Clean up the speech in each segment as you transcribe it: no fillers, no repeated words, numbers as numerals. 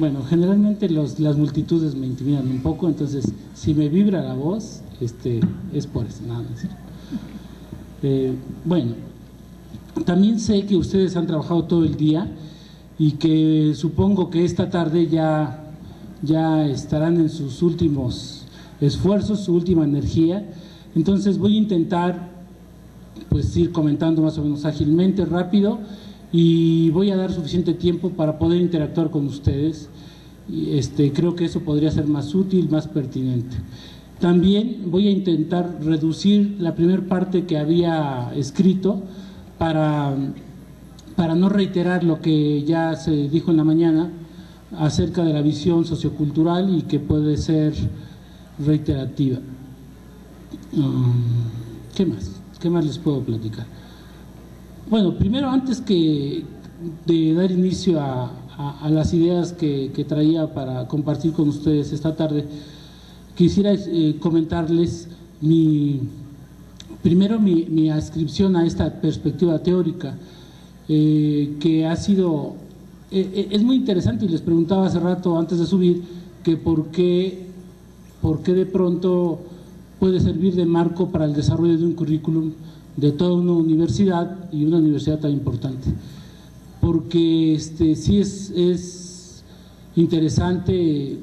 Bueno, generalmente las multitudes me intimidan un poco, entonces si me vibra la voz, es por eso, nada más. Bueno, también sé que ustedes han trabajado todo el día y que supongo que esta tarde ya estarán en sus últimos esfuerzos, su última energía. Entonces voy a intentar pues ir comentando más o menos ágilmente, rápido, y voy a dar suficiente tiempo para poder interactuar con ustedes. Creo que eso podría ser más útil, más pertinente. También voy a intentar reducir la primera parte que había escrito para no reiterar lo que ya se dijo en la mañana acerca de la visión sociocultural y que puede ser reiterativa. ¿Qué más? ¿Qué más les puedo platicar? Bueno, primero, antes de dar inicio a las ideas que traía para compartir con ustedes esta tarde, quisiera comentarles primero mi adscripción a esta perspectiva teórica, que ha sido, es muy interesante, y les preguntaba hace rato antes de subir, que por qué de pronto puede servir de marco para el desarrollo de un currículum de toda una universidad, y una universidad tan importante. Porque sí es interesante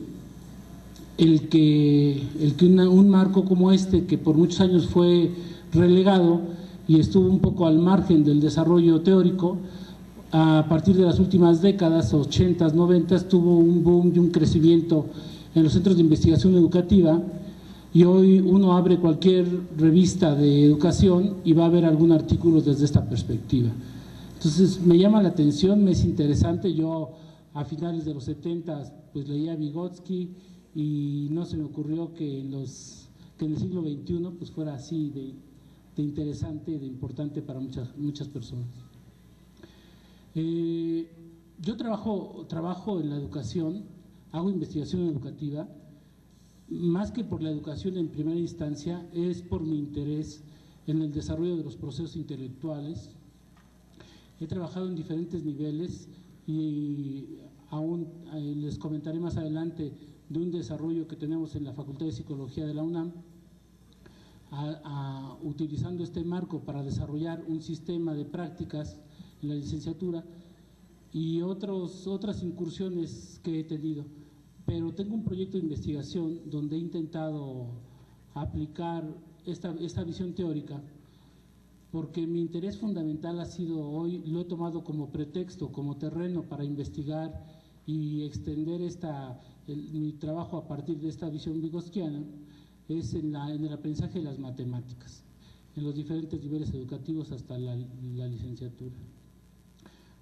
el que un marco como que por muchos años fue relegado y estuvo un poco al margen del desarrollo teórico, a partir de las últimas décadas, 80s, 90s, tuvo un boom y un crecimiento en los centros de investigación educativa, y hoy uno abre cualquier revista de educación y va a ver algún artículo desde esta perspectiva. Entonces me llama la atención, me es interesante. Yo a finales de los 70 pues leía a Vygotsky y no se me ocurrió que en el siglo XXI pues fuera así de interesante, de importante para muchas personas. Yo trabajo en la educación, hago investigación educativa. Más que por la educación en primera instancia, es por mi interés en el desarrollo de los procesos intelectuales. He trabajado en diferentes niveles y aún les comentaré más adelante de un desarrollo que tenemos en la Facultad de Psicología de la UNAM, utilizando este marco para desarrollar un sistema de prácticas en la licenciatura y otras incursiones que he tenido. Pero tengo un proyecto de investigación donde he intentado aplicar esta visión teórica, porque mi interés fundamental ha sido, hoy lo he tomado como pretexto, como terreno para investigar y extender mi trabajo a partir de esta visión vygotskiana, es en el aprendizaje de las matemáticas, en los diferentes niveles educativos hasta la licenciatura.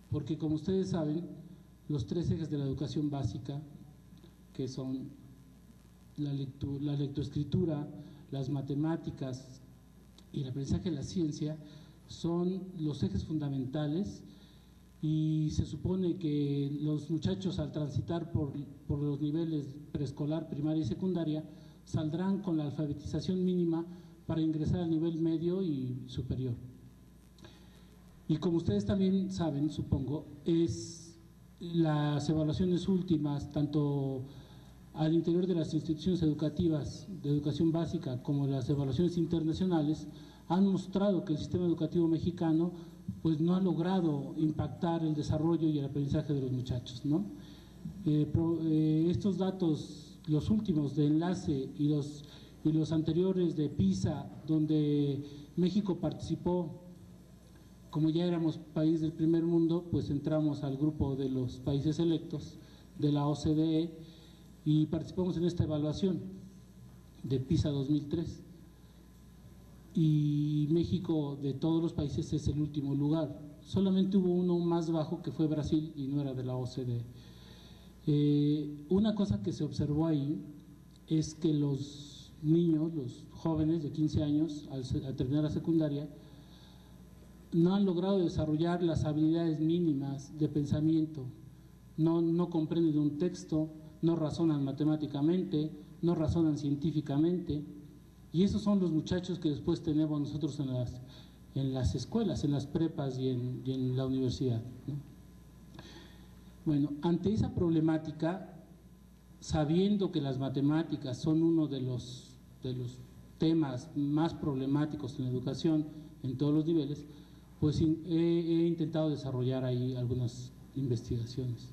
Porque como ustedes saben, los tres ejes de la educación básica, que son la lectoescritura, las matemáticas y el aprendizaje de la ciencia, son los ejes fundamentales, y se supone que los muchachos al transitar por los niveles preescolar, primaria y secundaria saldrán con la alfabetización mínima para ingresar al nivel medio y superior. Y como ustedes también saben, supongo, las evaluaciones últimas, tanto al interior de las instituciones educativas de educación básica como las evaluaciones internacionales, han mostrado que el sistema educativo mexicano pues no ha logrado impactar el desarrollo y el aprendizaje de los muchachos, ¿no? Estos datos, los últimos de Enlace y los anteriores de PISA, donde México participó, como ya éramos país del primer mundo, pues entramos al grupo de los países electos de la OCDE y participamos en esta evaluación de PISA 2003. Y México, de todos los países, es el último lugar. Solamente hubo uno más bajo, que fue Brasil, y no era de la OCDE. Una cosa que se observó ahí es que los niños, los jóvenes de 15 años, al terminar la secundaria, no han logrado desarrollar las habilidades mínimas de pensamiento. No comprenden un texto, no razonan matemáticamente, no razonan científicamente. Y esos son los muchachos que después tenemos nosotros en las escuelas, en las prepas y en la universidad, ¿no? Bueno, ante esa problemática, sabiendo que las matemáticas son uno de los temas más problemáticos en la educación en todos los niveles, pues he intentado desarrollar ahí algunas investigaciones.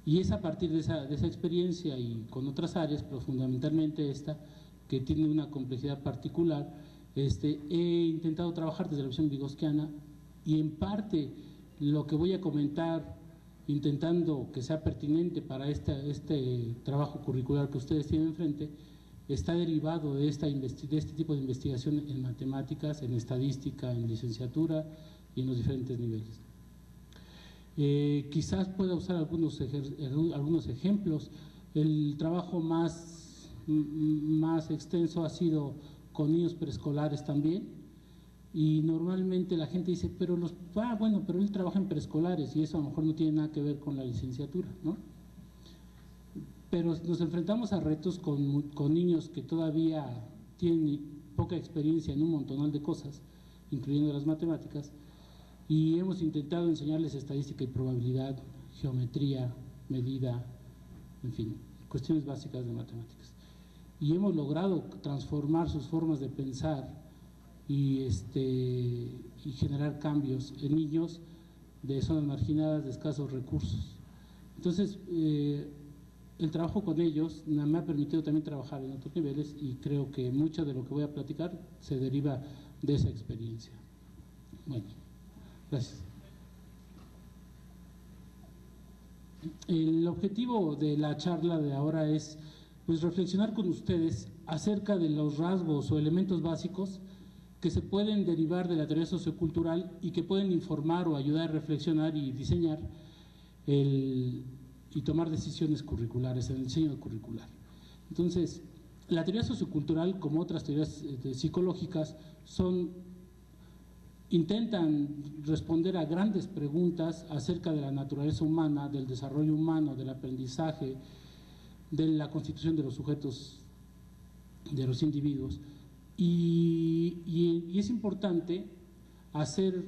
Y es a partir de esa experiencia y con otras áreas, pero fundamentalmente esta, que tiene una complejidad particular, he intentado trabajar desde la visión vygotsquiana, y en parte lo que voy a comentar, intentando que sea pertinente para este trabajo curricular que ustedes tienen enfrente, está derivado de este tipo de investigación en matemáticas, en estadística, en licenciatura y en los diferentes niveles. Quizás pueda usar algunos ejemplos. El trabajo más extenso ha sido con niños preescolares también, y normalmente la gente dice, pero pero él trabaja en preescolares y eso a lo mejor no tiene nada que ver con la licenciatura, ¿no? Pero nos enfrentamos a retos con niños que todavía tienen poca experiencia en un montonal de cosas, incluyendo las matemáticas, y hemos intentado enseñarles estadística y probabilidad, geometría, medida, en fin, cuestiones básicas de matemáticas. Y hemos logrado transformar sus formas de pensar y generar cambios en niños de zonas marginadas, de escasos recursos. Entonces, el trabajo con ellos me ha permitido también trabajar en otros niveles, y creo que mucho de lo que voy a platicar se deriva de esa experiencia. Bueno, gracias. El objetivo de la charla de ahora es pues reflexionar con ustedes acerca de los rasgos o elementos básicos que se pueden derivar de la teoría sociocultural y que pueden informar o ayudar a reflexionar y diseñar y tomar decisiones curriculares en el diseño curricular. Entonces, la teoría sociocultural, como otras teorías psicológicas, intentan responder a grandes preguntas acerca de la naturaleza humana, del desarrollo humano, del aprendizaje, de la constitución de los sujetos, de los individuos. Y es importante hacer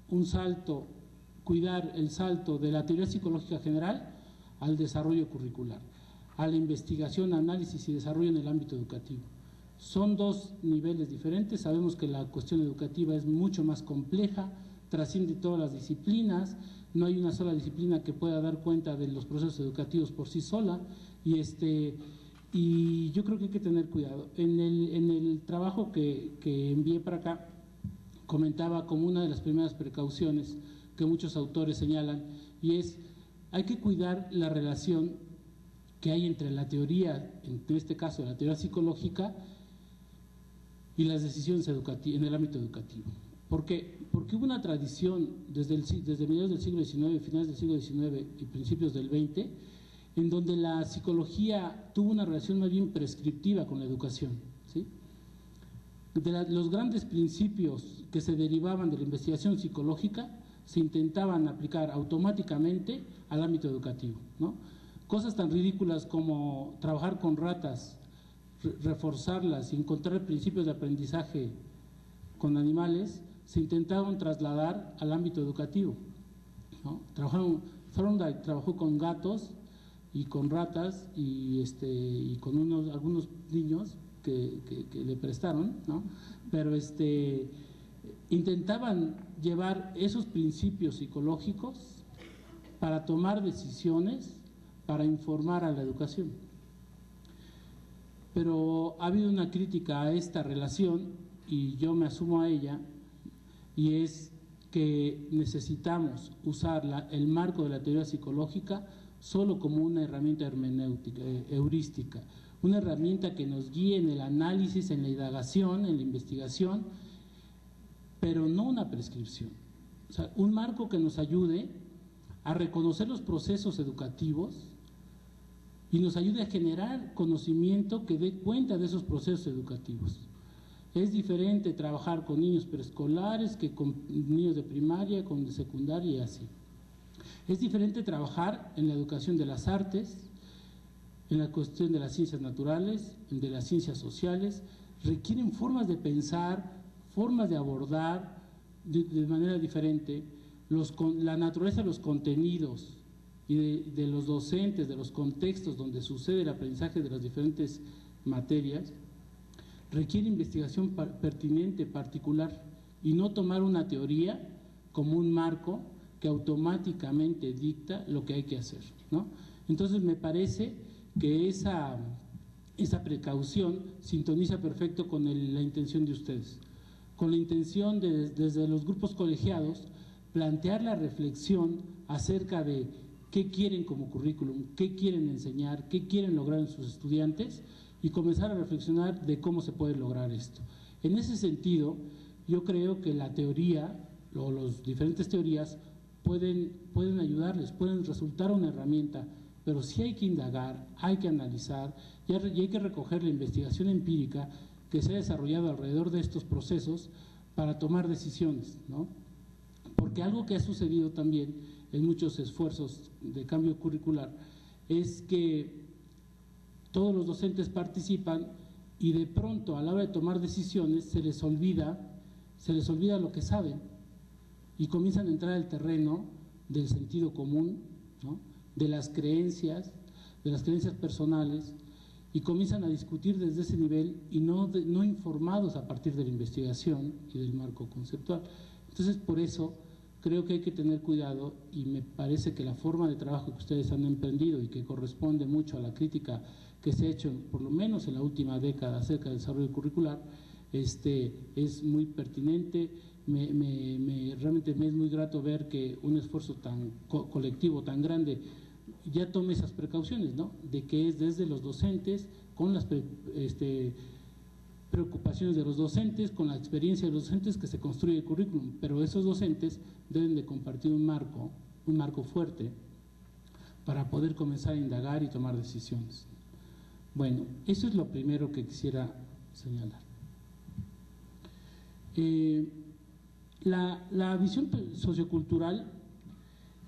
un salto, cuidar el salto de la teoría psicológica general al desarrollo curricular, a la investigación, análisis y desarrollo en el ámbito educativo. Son dos niveles diferentes. Sabemos que la cuestión educativa es mucho más compleja, trasciende todas las disciplinas, no hay una sola disciplina que pueda dar cuenta de los procesos educativos por sí sola, y yo creo que hay que tener cuidado. En el trabajo que envié para acá, comentaba como una de las primeras precauciones que muchos autores señalan, y es, hay que cuidar la relación que hay entre la teoría, en este caso la teoría psicológica, y las decisiones educativas en el ámbito educativo. ¿Por qué? Porque hubo una tradición desde mediados del siglo XIX, finales del siglo XIX y principios del XX, en donde la psicología tuvo una relación más bien prescriptiva con la educación, ¿sí? Los grandes principios que se derivaban de la investigación psicológica se intentaban aplicar automáticamente al ámbito educativo, ¿no? Cosas tan ridículas como trabajar con ratas, reforzarlas y encontrar principios de aprendizaje con animales, se intentaron trasladar al ámbito educativo, ¿no? Thorndike trabajó con gatos y con ratas y con algunos niños que le prestaron, ¿no? Pero intentaban llevar esos principios psicológicos para tomar decisiones, para informar a la educación. Pero ha habido una crítica a esta relación, y yo me asumo a ella, y es que necesitamos usar el marco de la teoría psicológica solo como una herramienta hermenéutica, heurística, una herramienta que nos guíe en el análisis, en la indagación, en la investigación, pero no una prescripción. O sea, un marco que nos ayude a reconocer los procesos educativos y nos ayude a generar conocimiento que dé cuenta de esos procesos educativos. Es diferente trabajar con niños preescolares que con niños de primaria, con de secundaria y así. Es diferente trabajar en la educación de las artes, en la cuestión de las ciencias naturales, de las ciencias sociales. Requieren formas de pensar, formas de abordar de manera diferente la naturaleza de los contenidos y de los docentes, de los contextos donde sucede el aprendizaje de las diferentes materias, requiere investigación pertinente, particular, y no tomar una teoría como un marco que automáticamente dicta lo que hay que hacer, ¿no? Entonces me parece que esa precaución sintoniza perfecto con la intención de ustedes, con la intención de, desde los grupos colegiados, plantear la reflexión acerca de qué quieren como currículum, qué quieren enseñar, qué quieren lograr en sus estudiantes y comenzar a reflexionar de cómo se puede lograr esto. En ese sentido, yo creo que la teoría o las diferentes teorías pueden ayudarles, pueden resultar una herramienta, pero sí hay que indagar, hay que analizar y hay que recoger la investigación empírica que se ha desarrollado alrededor de estos procesos para tomar decisiones, ¿no? Porque algo que ha sucedido también en muchos esfuerzos de cambio curricular es que todos los docentes participan y de pronto a la hora de tomar decisiones se les olvida lo que saben y comienzan a entrar al terreno del sentido común, ¿no? de las creencias personales, y comienzan a discutir desde ese nivel y no informados a partir de la investigación y del marco conceptual. Entonces, por eso creo que hay que tener cuidado, y me parece que la forma de trabajo que ustedes han emprendido y que corresponde mucho a la crítica que se ha hecho, por lo menos en la última década, acerca del desarrollo curricular, es muy pertinente. Realmente me es muy grato ver que un esfuerzo tan colectivo, tan grande, ya tome esas precauciones, ¿no? De que es desde los docentes, con las preocupaciones de los docentes, con la experiencia de los docentes, que se construye el currículum, pero esos docentes deben de compartir un marco fuerte para poder comenzar a indagar y tomar decisiones. Bueno, eso es lo primero que quisiera señalar. La visión sociocultural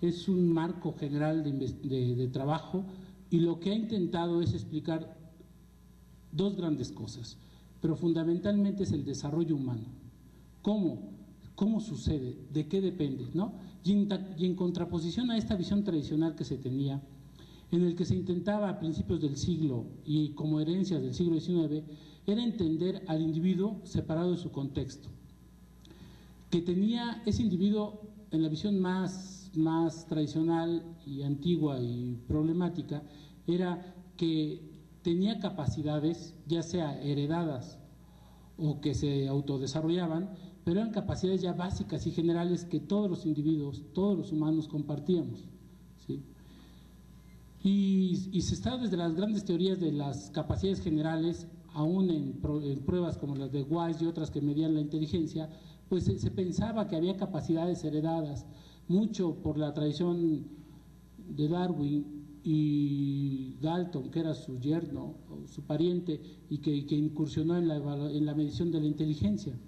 es un marco general de trabajo, y lo que ha intentado es explicar dos grandes cosas, pero fundamentalmente es el desarrollo humano. ¿Cómo sucede? ¿De qué depende? ¿No? Y en contraposición a esta visión tradicional que se tenía, en el que se intentaba a principios del siglo y como herencias del siglo XIX, era entender al individuo separado de su contexto, que tenía ese individuo en la visión más tradicional y antigua y problemática, era que tenía capacidades, ya sea heredadas o que se autodesarrollaban, pero eran capacidades ya básicas y generales que todos los individuos, todos los humanos compartíamos, ¿sí? Y se está desde las grandes teorías de las capacidades generales, aún en pruebas como las de Weiss y otras que medían la inteligencia, pues se pensaba que había capacidades heredadas, mucho por la tradición de Darwin y Galton, que era su yerno o su pariente, y que incursionó en la medición de la inteligencia.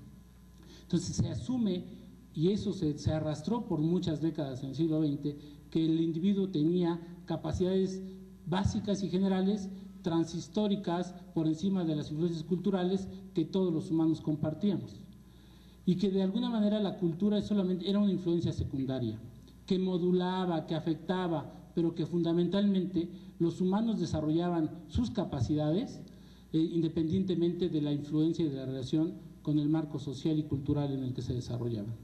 Entonces se asume, y eso se arrastró por muchas décadas en el siglo XX, que el individuo tenía capacidades básicas y generales, transhistóricas, por encima de las influencias culturales que todos los humanos compartíamos, y que de alguna manera la cultura solamente era una influencia secundaria, que modulaba, que afectaba, pero que fundamentalmente los humanos desarrollaban sus capacidades independientemente de la influencia y de la relación con el marco social y cultural en el que se desarrollaban.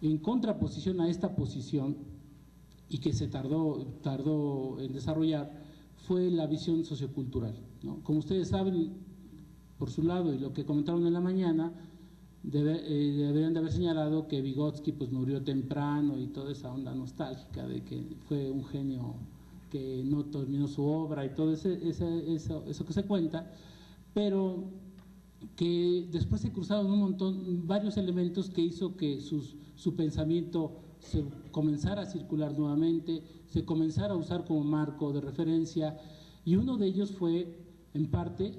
En contraposición a esta posición, y que se tardó en desarrollar, fue la visión sociocultural, ¿no? Como ustedes saben, por su lado, y lo que comentaron en la mañana, deberían de haber señalado que Vygotsky pues murió temprano y toda esa onda nostálgica de que fue un genio que no terminó su obra y todo eso que se cuenta, pero que después se cruzaron varios elementos que hizo que su pensamiento se comenzara a circular nuevamente, se comenzara a usar como marco de referencia, y uno de ellos fue, en parte,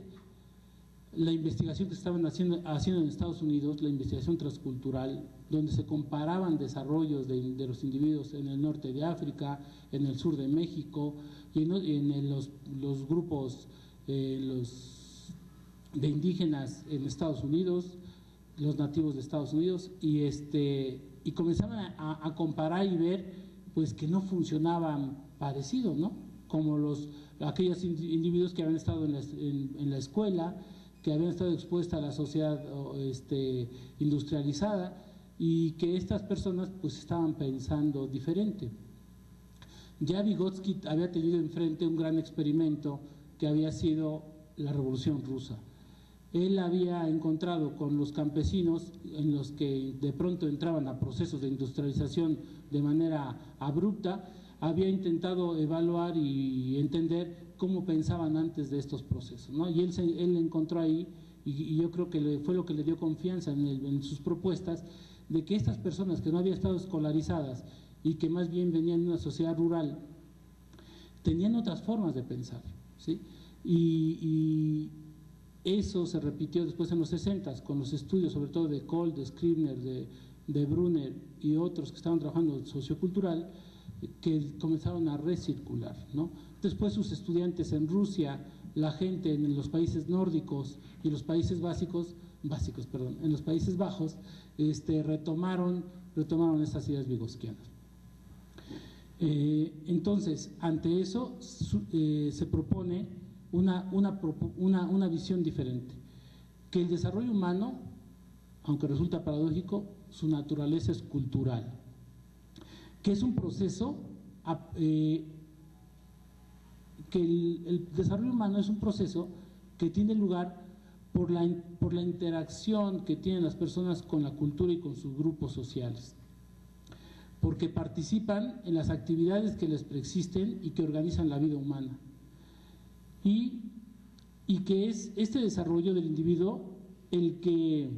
la investigación que estaban haciendo en Estados Unidos, la investigación transcultural, donde se comparaban desarrollos de los individuos en el norte de África, en el sur de México, y en los grupos de indígenas en Estados Unidos, los nativos de Estados Unidos, y comenzaban a comparar y ver pues que no funcionaban parecido, ¿no? Como aquellos individuos que habían estado en la escuela, que habían estado expuestas a la sociedad industrializada, y que estas personas pues estaban pensando diferente. Ya Vygotsky había tenido enfrente un gran experimento que había sido la Revolución Rusa. Él había encontrado con los campesinos, en los que de pronto entraban a procesos de industrialización de manera abrupta, había intentado evaluar y entender cómo pensaban antes de estos procesos, ¿no? Y él encontró ahí, y yo creo que fue lo que le dio confianza en sus propuestas, de que estas personas que no habían estado escolarizadas y que más bien venían de una sociedad rural, tenían otras formas de pensar, ¿sí? Y eso se repitió después en los 60 con los estudios, sobre todo de Kohl, de Scribner, de Brunner y otros que estaban trabajando en sociocultural, que comenzaron a recircular, ¿no? Después sus estudiantes en Rusia, la gente en los países nórdicos y los países en los Países Bajos, retomaron estas ideas vygotskianas. Entonces, ante eso se propone una visión diferente, que el desarrollo humano, aunque resulta paradójico, su naturaleza es cultural, que es un proceso, que el desarrollo humano es un proceso que tiene lugar por la interacción que tienen las personas con la cultura y con sus grupos sociales, porque participan en las actividades que les preexisten y que organizan la vida humana, y que es este desarrollo del individuo el que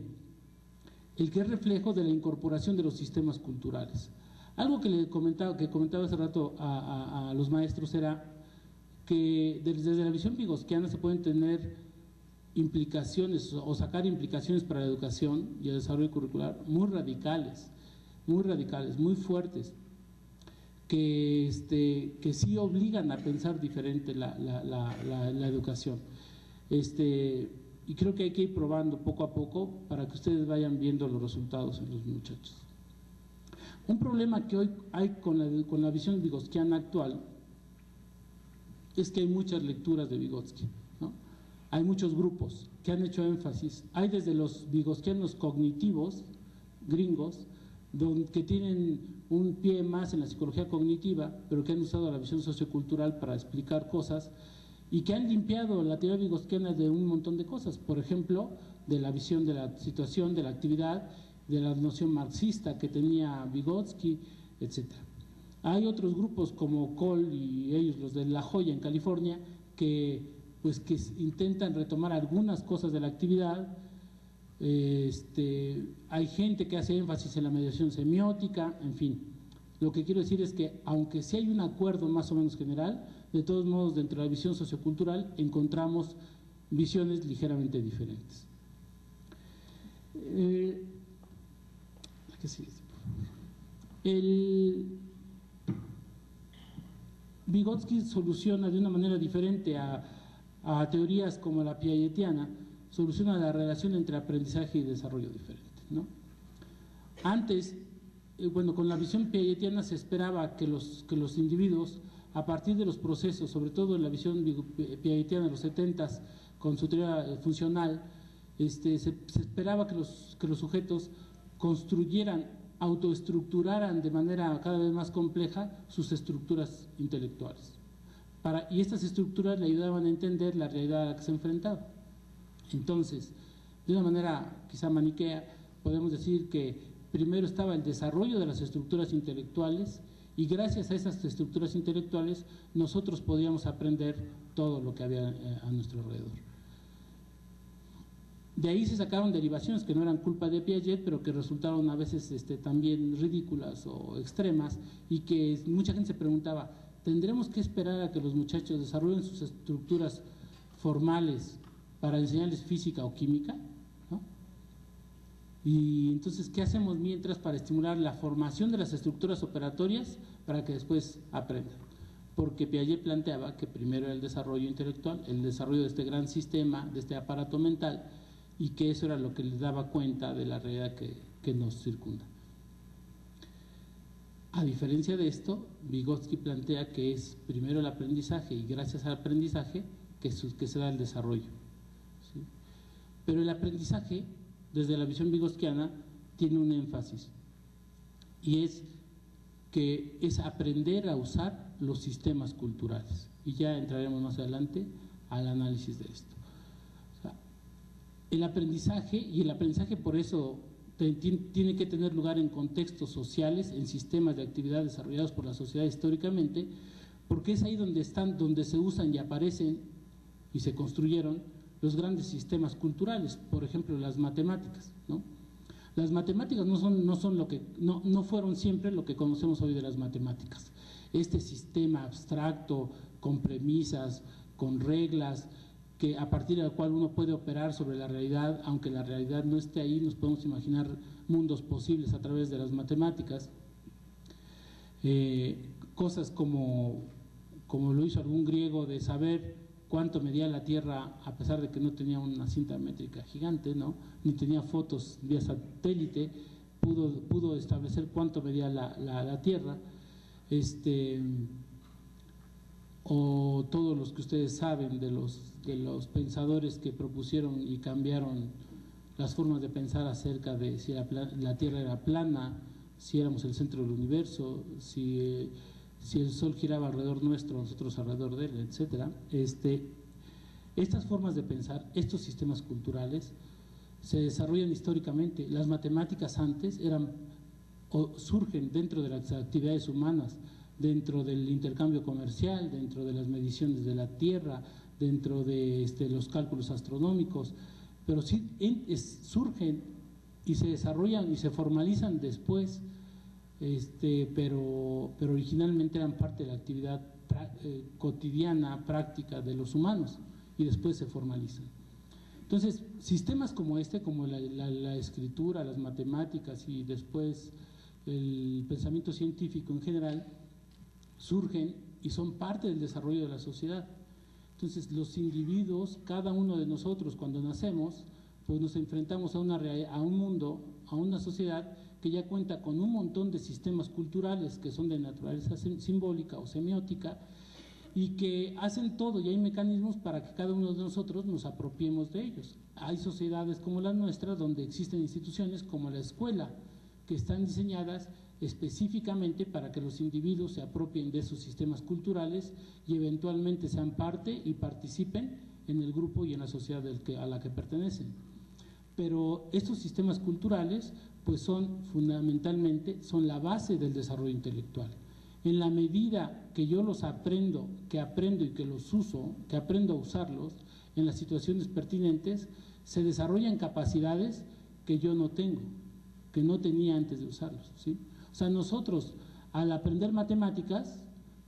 es reflejo de la incorporación de los sistemas culturales. Algo que comentaba hace rato a los maestros era que desde la visión vygotskiana se pueden tener implicaciones o sacar implicaciones para la educación y el desarrollo curricular muy radicales, muy fuertes, que sí obligan a pensar diferente la educación. Y creo que hay que ir probando poco a poco para que ustedes vayan viendo los resultados en los muchachos. Un problema que hoy hay con la visión vygotskiana actual es que hay muchas lecturas de Vygotsky, ¿no? Hay muchos grupos que han hecho énfasis. Hay desde los vygotskianos cognitivos gringos, que tienen un pie más en la psicología cognitiva, pero que han usado la visión sociocultural para explicar cosas y que han limpiado la teoría vygotskiana de un montón de cosas, por ejemplo, de la visión de la situación, de la actividad, de la noción marxista que tenía Vygotsky, etc. Hay otros grupos como Kohl y ellos, los de La Joya en California, que intentan retomar algunas cosas de la actividad. Hay gente que hace énfasis en la mediación semiótica, en fin. Lo que quiero decir es que aunque sí hay un acuerdo más o menos general, de todos modos dentro de la visión sociocultural encontramos visiones ligeramente diferentes. Vygotsky soluciona de una manera diferente a teorías como la piagetiana, soluciona la relación entre aprendizaje y desarrollo diferente, ¿no? Antes, con la visión piagetiana se esperaba que los individuos, a partir de los procesos, sobre todo en la visión piagetiana de los 70s, con su teoría funcional, se esperaba que los sujetos construyeran, autoestructuraran de manera cada vez más compleja sus estructuras intelectuales. Y estas estructuras le ayudaban a entender la realidad a la que se enfrentaba. Entonces, de una manera quizá maniquea, podemos decir que primero estaba el desarrollo de las estructuras intelectuales, y gracias a esas estructuras intelectuales nosotros podíamos aprender todo lo que había a nuestro alrededor. De ahí se sacaron derivaciones que no eran culpa de Piaget, pero que resultaron a veces también ridículas o extremas, y que mucha gente se preguntaba, ¿tendremos que esperar a que los muchachos desarrollen sus estructuras formales para enseñarles física o química? ¿No? Y entonces, ¿qué hacemos mientras para estimular la formación de las estructuras operatorias para que después aprendan? Porque Piaget planteaba que primero era el desarrollo intelectual, el desarrollo de este gran sistema, de este aparato mental, y que eso era lo que les daba cuenta de la realidad que nos circunda. A diferencia de esto, Vygotsky plantea que es primero el aprendizaje y gracias al aprendizaje que se da el desarrollo, ¿sí? Pero el aprendizaje, desde la visión vygotskiana, tiene un énfasis y es que es aprender a usar los sistemas culturales. Y ya entraremos más adelante al análisis de esto. O sea, el aprendizaje por eso tiene que tener lugar en contextos sociales, en sistemas de actividad desarrollados por la sociedad históricamente, porque es ahí donde se usan y aparecen y se construyeron los grandes sistemas culturales, por ejemplo las matemáticas, ¿no? Las matemáticas no fueron siempre lo que conocemos hoy de las matemáticas. Este sistema abstracto, con premisas, con reglas, que a partir del cual uno puede operar sobre la realidad, aunque la realidad no esté ahí, nos podemos imaginar mundos posibles a través de las matemáticas. Cosas como lo hizo algún griego, de saber cuánto medía la Tierra a pesar de que no tenía una cinta métrica gigante, ¿no? Ni tenía fotos vía satélite, pudo establecer cuánto medía la Tierra. O todos los que ustedes saben de los pensadores que propusieron y cambiaron las formas de pensar acerca de si la Tierra era plana, si éramos el centro del universo, si el Sol giraba alrededor nuestro, nosotros alrededor de él, etcétera. Estas formas de pensar, estos sistemas culturales, se desarrollan históricamente. Las matemáticas antes surgen dentro de las actividades humanas, dentro del intercambio comercial, dentro de las mediciones de la Tierra, dentro de los cálculos astronómicos, pero sí surgen y se desarrollan y se formalizan después, pero originalmente eran parte de la actividad cotidiana, práctica de los humanos, y después se formalizan. Entonces, sistemas como como la escritura, las matemáticas y después el pensamiento científico en general, surgen y son parte del desarrollo de la sociedad. Entonces, los individuos, cada uno de nosotros cuando nacemos, pues nos enfrentamos a un mundo, a una sociedad que ya cuenta con un montón de sistemas culturales que son de naturaleza simbólica o semiótica y que hacen todo, y hay mecanismos para que cada uno de nosotros nos apropiemos de ellos. Hay sociedades como la nuestra donde existen instituciones como la escuela, que están diseñadas específicamente para que los individuos se apropien de esos sistemas culturales y eventualmente sean parte y participen en el grupo y en la sociedad a la que pertenecen. Pero estos sistemas culturales pues son fundamentalmente, son la base del desarrollo intelectual. En la medida que yo los aprendo y que los uso, que aprendo a usarlos en las situaciones pertinentes, se desarrollan capacidades que yo no tengo, que no tenía antes de usarlos, ¿sí? O sea, nosotros al aprender matemáticas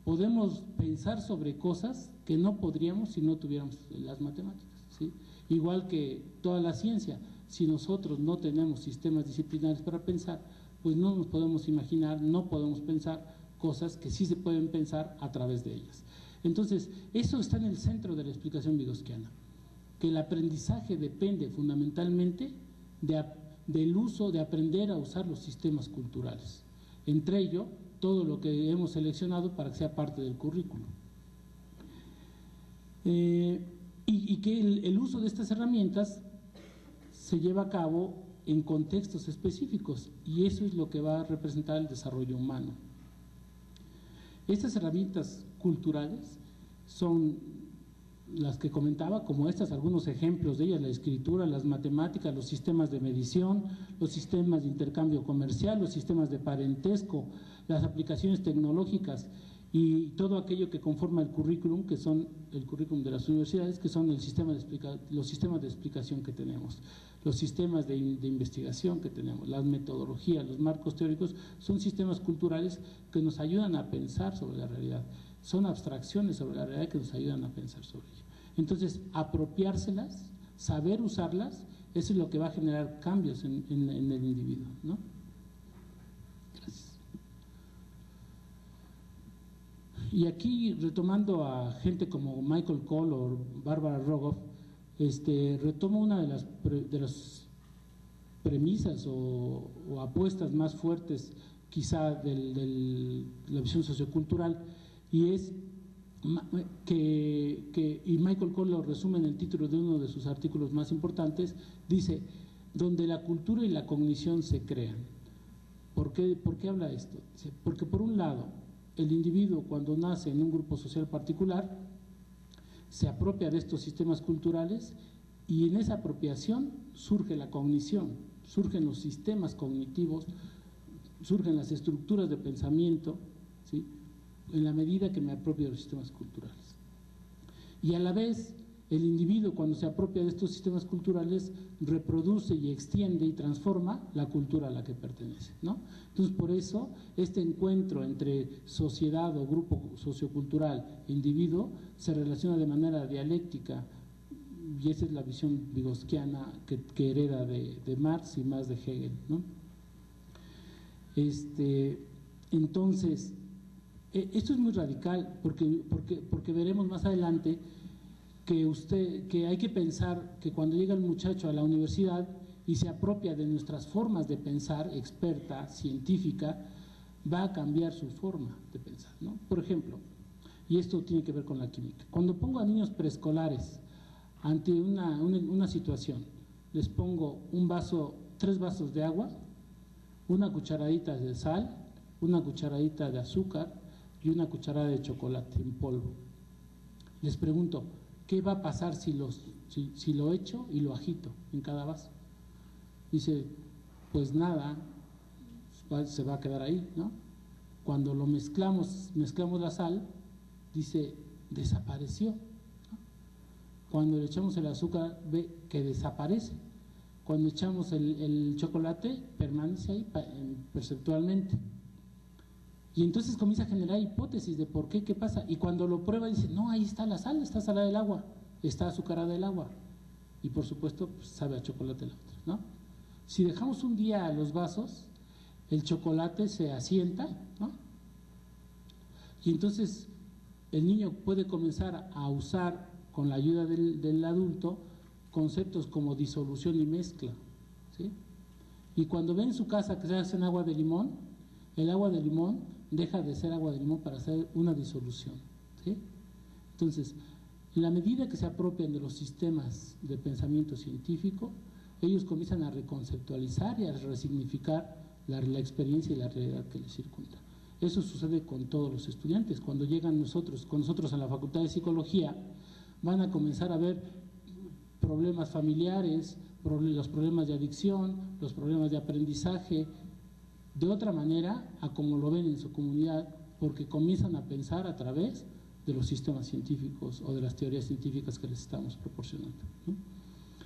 podemos pensar sobre cosas que no podríamos si no tuviéramos las matemáticas, ¿sí? Igual que toda la ciencia, si nosotros no tenemos sistemas disciplinarios para pensar, pues no nos podemos imaginar, no podemos pensar cosas que sí se pueden pensar a través de ellas. Entonces, eso está en el centro de la explicación vygotskiana, que el aprendizaje depende fundamentalmente del uso, de aprender a usar los sistemas culturales. Entre ello, todo lo que hemos seleccionado para que sea parte del currículo. Y que el uso de estas herramientas se lleva a cabo en contextos específicos, y eso es lo que va a representar el desarrollo humano. Estas herramientas culturales son las que comentaba, como algunos ejemplos de ellas: la escritura, las matemáticas, los sistemas de medición, los sistemas de intercambio comercial, los sistemas de parentesco, las aplicaciones tecnológicas y todo aquello que conforma el currículum, que son el currículum de las universidades, que son los sistemas de explicación que tenemos, los sistemas de investigación que tenemos, las metodologías, los marcos teóricos, son sistemas culturales que nos ayudan a pensar sobre la realidad, son abstracciones sobre la realidad que nos ayudan a pensar sobre ello. Entonces, apropiárselas, saber usarlas, eso es lo que va a generar cambios en el individuo, ¿no? Gracias. Y aquí, retomando a gente como Michael Cole o Barbara Rogoff, retomo una de las premisas o apuestas más fuertes quizá de la visión sociocultural, y es y Michael Cole lo resume en el título de uno de sus artículos más importantes, dice, donde la cultura y la cognición se crean. ¿Por qué habla esto? Porque por un lado, el individuo cuando nace en un grupo social particular, se apropia de estos sistemas culturales y en esa apropiación surge la cognición, surgen los sistemas cognitivos, surgen las estructuras de pensamiento, ¿sí?, en la medida que me apropio de los sistemas culturales. Y a la vez, el individuo cuando se apropia de estos sistemas culturales reproduce y extiende y transforma la cultura a la que pertenece, ¿no? Entonces, por eso, este encuentro entre sociedad o grupo sociocultural e individuo se relaciona de manera dialéctica, y esa es la visión vygotsquiana que hereda de Marx y más de Hegel, ¿no? Entonces, esto es muy radical porque veremos más adelante que hay que pensar que cuando llega el muchacho a la universidad y se apropia de nuestras formas de pensar, experta, científica, va a cambiar su forma de pensar, ¿no? Por ejemplo, y esto tiene que ver con la química, cuando pongo a niños preescolares ante una situación, les pongo 3 vasos de agua, una cucharadita de sal, una cucharadita de azúcar y una cucharada de chocolate en polvo. Les pregunto, ¿qué va a pasar si lo echo y lo agito en cada vaso? Dice, pues nada, se va a quedar ahí, ¿no? Cuando lo mezclamos la sal, dice, desapareció, ¿no? Cuando le echamos el azúcar, ve que desaparece. Cuando echamos el chocolate, permanece ahí perceptualmente. Y entonces comienza a generar hipótesis de por qué pasa. Y cuando lo prueba dice, no, ahí está la sal, está salada el agua, está azucarada el agua. Y por supuesto, pues, sabe a chocolate la otra, ¿no? Si dejamos un día los vasos, el chocolate se asienta, ¿no? Y entonces el niño puede comenzar a usar, con la ayuda del adulto, conceptos como disolución y mezcla, ¿sí? Y cuando ve en su casa que se hacen agua de limón, el agua de limón deja de ser agua de limón para hacer una disolución, ¿sí? Entonces, en la medida que se apropian de los sistemas de pensamiento científico, ellos comienzan a reconceptualizar y a resignificar la experiencia y la realidad que les circunda. Eso sucede con todos los estudiantes. Cuando llegan con nosotros a la Facultad de Psicología, van a comenzar a ver problemas familiares, los problemas de adicción, los problemas de aprendizaje, de otra manera a como lo ven en su comunidad, porque comienzan a pensar a través de los sistemas científicos o de las teorías científicas que les estamos proporcionando, ¿no?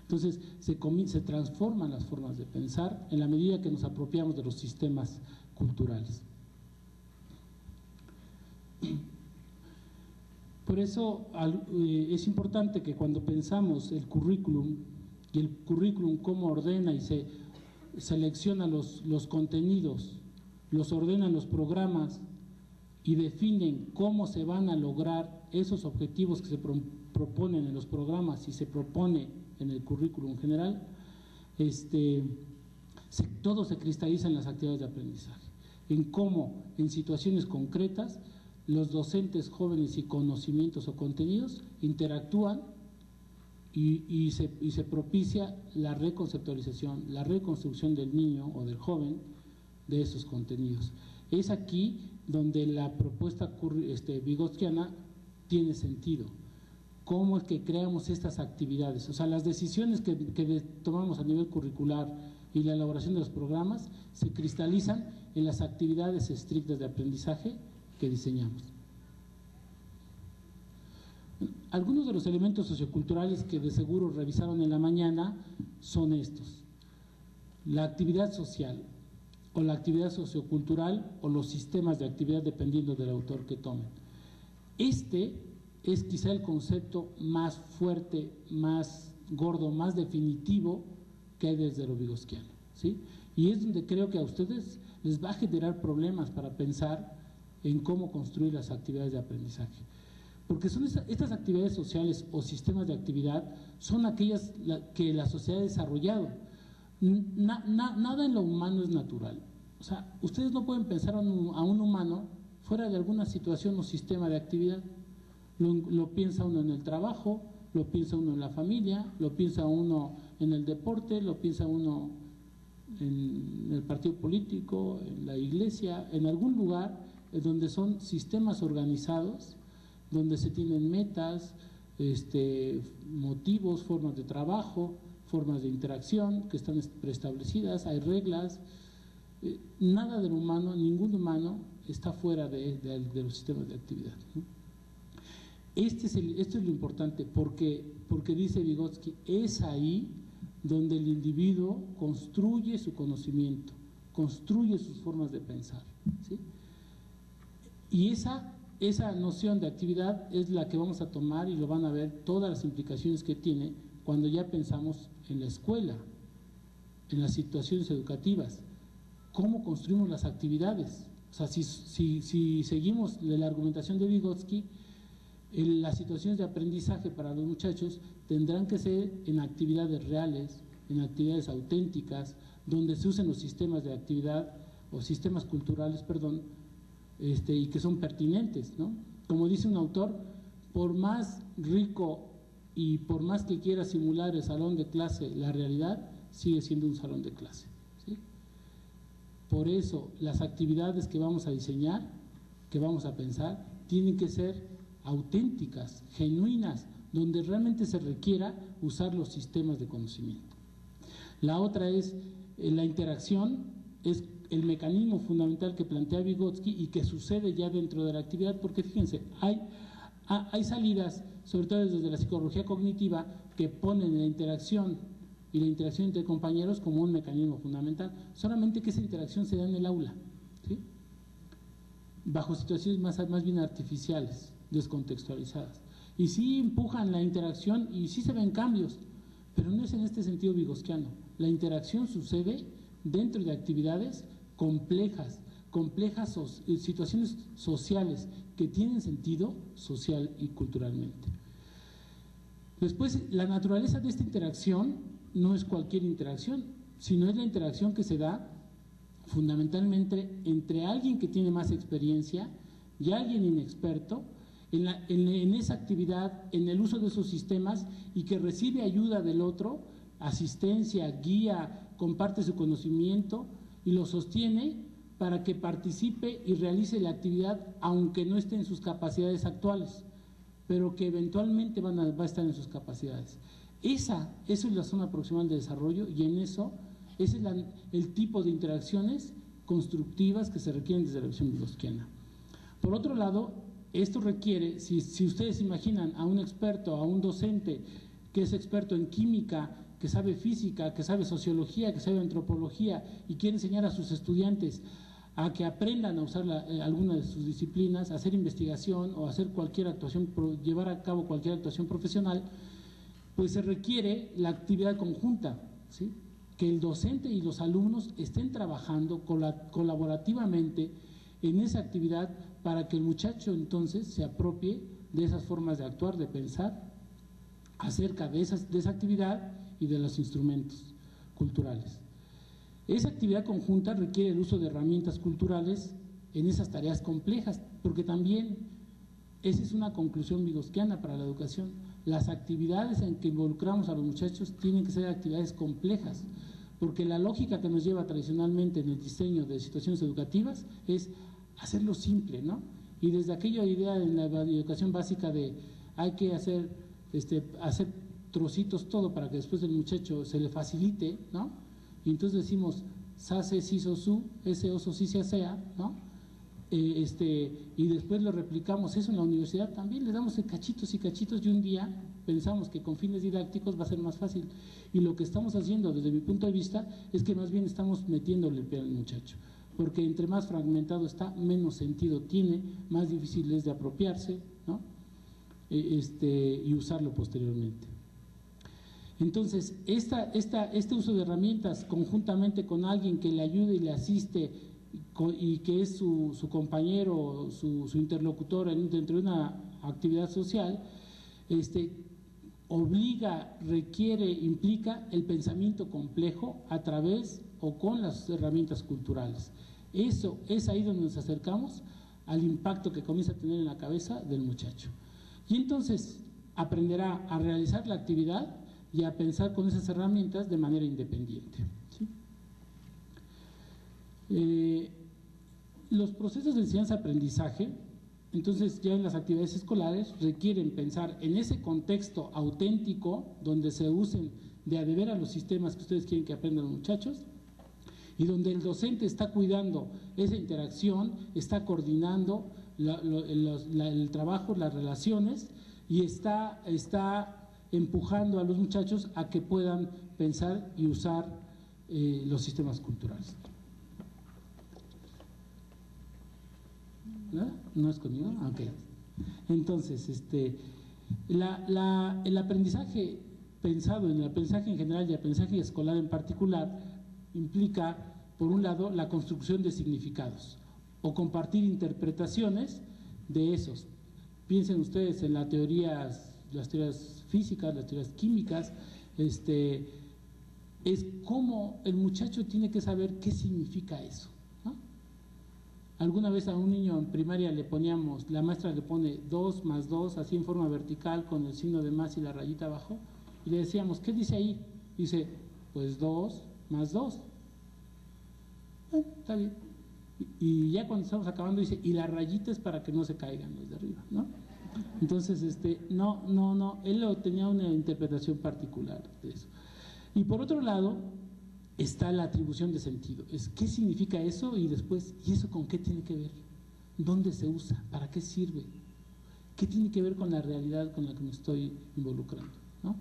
Entonces se transforman las formas de pensar en la medida que nos apropiamos de los sistemas culturales. Por eso es importante que cuando pensamos el currículum y el currículum cómo ordena y se selecciona los contenidos, los ordena en los programas y definen cómo se van a lograr esos objetivos que se proponen en los programas y se propone en el currículum general, todo se cristaliza en las actividades de aprendizaje, en cómo en situaciones concretas los docentes jóvenes y conocimientos o contenidos interactúan y se propicia la reconceptualización, la reconstrucción del niño o del joven de esos contenidos. Es aquí donde la propuesta vygotsquiana tiene sentido. ¿Cómo es que creamos estas actividades? O sea, las decisiones que tomamos a nivel curricular y la elaboración de los programas se cristalizan en las actividades estrictas de aprendizaje que diseñamos. Algunos de los elementos socioculturales que de seguro revisaron en la mañana son estos: la actividad social o la actividad sociocultural o los sistemas de actividad dependiendo del autor que tomen. Es quizá el concepto más fuerte, más gordo, más definitivo que hay desde lo vygotsquiano, ¿sí? Y es donde creo que a ustedes les va a generar problemas para pensar en cómo construir las actividades de aprendizaje. Porque son estas actividades sociales o sistemas de actividad son aquellas que la sociedad ha desarrollado. Nada en lo humano es natural. O sea, ustedes no pueden pensar a un humano fuera de alguna situación o sistema de actividad. Lo piensa uno en el trabajo, lo piensa uno en la familia, lo piensa uno en el deporte, lo piensa uno en el partido político, en la iglesia, en algún lugar donde son sistemas organizados, donde se tienen metas, motivos, formas de trabajo, formas de interacción que están preestablecidas, hay reglas. Nada del humano, ningún humano está fuera de los sistemas de actividad, ¿no? Esto es lo importante, porque dice Vygotsky, es ahí donde el individuo construye su conocimiento, construye sus formas de pensar, ¿sí? Y esa noción de actividad es la que vamos a tomar y lo van a ver todas las implicaciones que tiene cuando ya pensamos en la escuela, en las situaciones educativas, cómo construimos las actividades. O sea, si seguimos la argumentación de Vygotsky, las situaciones de aprendizaje para los muchachos tendrán que ser en actividades reales, en actividades auténticas, donde se usen los sistemas de actividad o sistemas culturales, perdón, y que son pertinentes, ¿no? Como dice un autor, por más rico y por más que quiera simular el salón de clase, la realidad sigue siendo un salón de clase, ¿sí? Por eso las actividades que vamos a diseñar, que vamos a pensar, tienen que ser auténticas, genuinas, donde realmente se requiera usar los sistemas de conocimiento. La otra es la interacción, es el mecanismo fundamental que plantea Vygotsky y que sucede ya dentro de la actividad, porque fíjense, hay salidas, sobre todo desde la psicología cognitiva, que ponen la interacción y la interacción entre compañeros como un mecanismo fundamental, solamente que esa interacción se da en el aula, ¿sí? Bajo situaciones más bien artificiales, descontextualizadas. Y sí empujan la interacción y sí se ven cambios, pero no es en este sentido vygotskiano. La interacción sucede dentro de actividades complejas, situaciones sociales que tienen sentido social y culturalmente. Después, la naturaleza de esta interacción no es cualquier interacción, sino es la interacción que se da fundamentalmente entre alguien que tiene más experiencia y alguien inexperto en esa actividad, en el uso de esos sistemas, y que recibe ayuda del otro, asistencia, guía, comparte su conocimiento y lo sostiene para que participe y realice la actividad, aunque no esté en sus capacidades actuales, pero que eventualmente va a estar en sus capacidades. Eso es la zona proximal de desarrollo, y en ese es el tipo de interacciones constructivas que se requieren desde la visión vygotskiana. Por otro lado, esto requiere, si ustedes imaginan a un experto, a un docente que es experto en química, que sabe física, que sabe sociología, que sabe antropología y quiere enseñar a sus estudiantes a que aprendan a usar alguna de sus disciplinas, a hacer investigación o hacer cualquier actuación, llevar a cabo cualquier actuación profesional, pues se requiere la actividad conjunta, ¿sí? Que el docente y los alumnos estén trabajando colaborativamente en esa actividad para que el muchacho entonces se apropie de esas formas de actuar, de pensar acerca de esa actividad y de los instrumentos culturales. Esa actividad conjunta requiere el uso de herramientas culturales en esas tareas complejas, porque también esa es una conclusión vygotskiana para la educación. Las actividades en que involucramos a los muchachos tienen que ser actividades complejas, porque la lógica que nos lleva tradicionalmente en el diseño de situaciones educativas es hacerlo simple, ¿no? Y desde aquella idea en la educación básica de hay que hacer trocitos todo para que después el muchacho se le facilite, ¿no? Y entonces decimos sase, siso, su, ese oso, si se sea, ¿no? Y después lo replicamos eso en la universidad también, le damos cachitos y cachitos, y un día pensamos que con fines didácticos va a ser más fácil, y lo que estamos haciendo desde mi punto de vista es que más bien estamos metiéndole el pie al muchacho, porque entre más fragmentado está, menos sentido tiene, más difícil es de apropiarse, ¿no? Y usarlo posteriormente. Entonces, este uso de herramientas conjuntamente con alguien que le ayude y le asiste y que es su compañero, su interlocutor dentro de una actividad social, obliga, requiere, implica el pensamiento complejo a través o con las herramientas culturales. Eso es ahí donde nos acercamos al impacto que comienza a tener en la cabeza del muchacho. Y entonces aprenderá a realizar la actividad y a pensar con esas herramientas de manera independiente, ¿sí? Los procesos de enseñanza-aprendizaje, entonces ya en las actividades escolares, requieren pensar en ese contexto auténtico donde se usen de a de veras los sistemas que ustedes quieren que aprendan los muchachos, y donde el docente está cuidando esa interacción, está coordinando el trabajo, las relaciones, y está empujando a los muchachos a que puedan pensar y usar los sistemas culturales. ¿No? ¿No es conmigo? Ok. Entonces, el aprendizaje pensado en el aprendizaje en general y el aprendizaje escolar en particular implica, por un lado, la construcción de significados o compartir interpretaciones de esos. Piensen ustedes en las teorías físicas, las teorías químicas, es cómo el muchacho tiene que saber qué significa eso, ¿no? Alguna vez a un niño en primaria le poníamos, la maestra le pone 2 más 2, así en forma vertical con el signo de más y la rayita abajo, y le decíamos, ¿qué dice ahí? Dice, pues 2 más 2. Está bien. Y ya cuando estamos acabando dice, y la rayita es para que no se caigan los de arriba, ¿no? Entonces, no, él tenía una interpretación particular de eso. Y por otro lado, está la atribución de sentido. ¿Qué significa eso? Y después, ¿y eso con qué tiene que ver? ¿Dónde se usa? ¿Para qué sirve? ¿Qué tiene que ver con la realidad con la que me estoy involucrando, ¿no?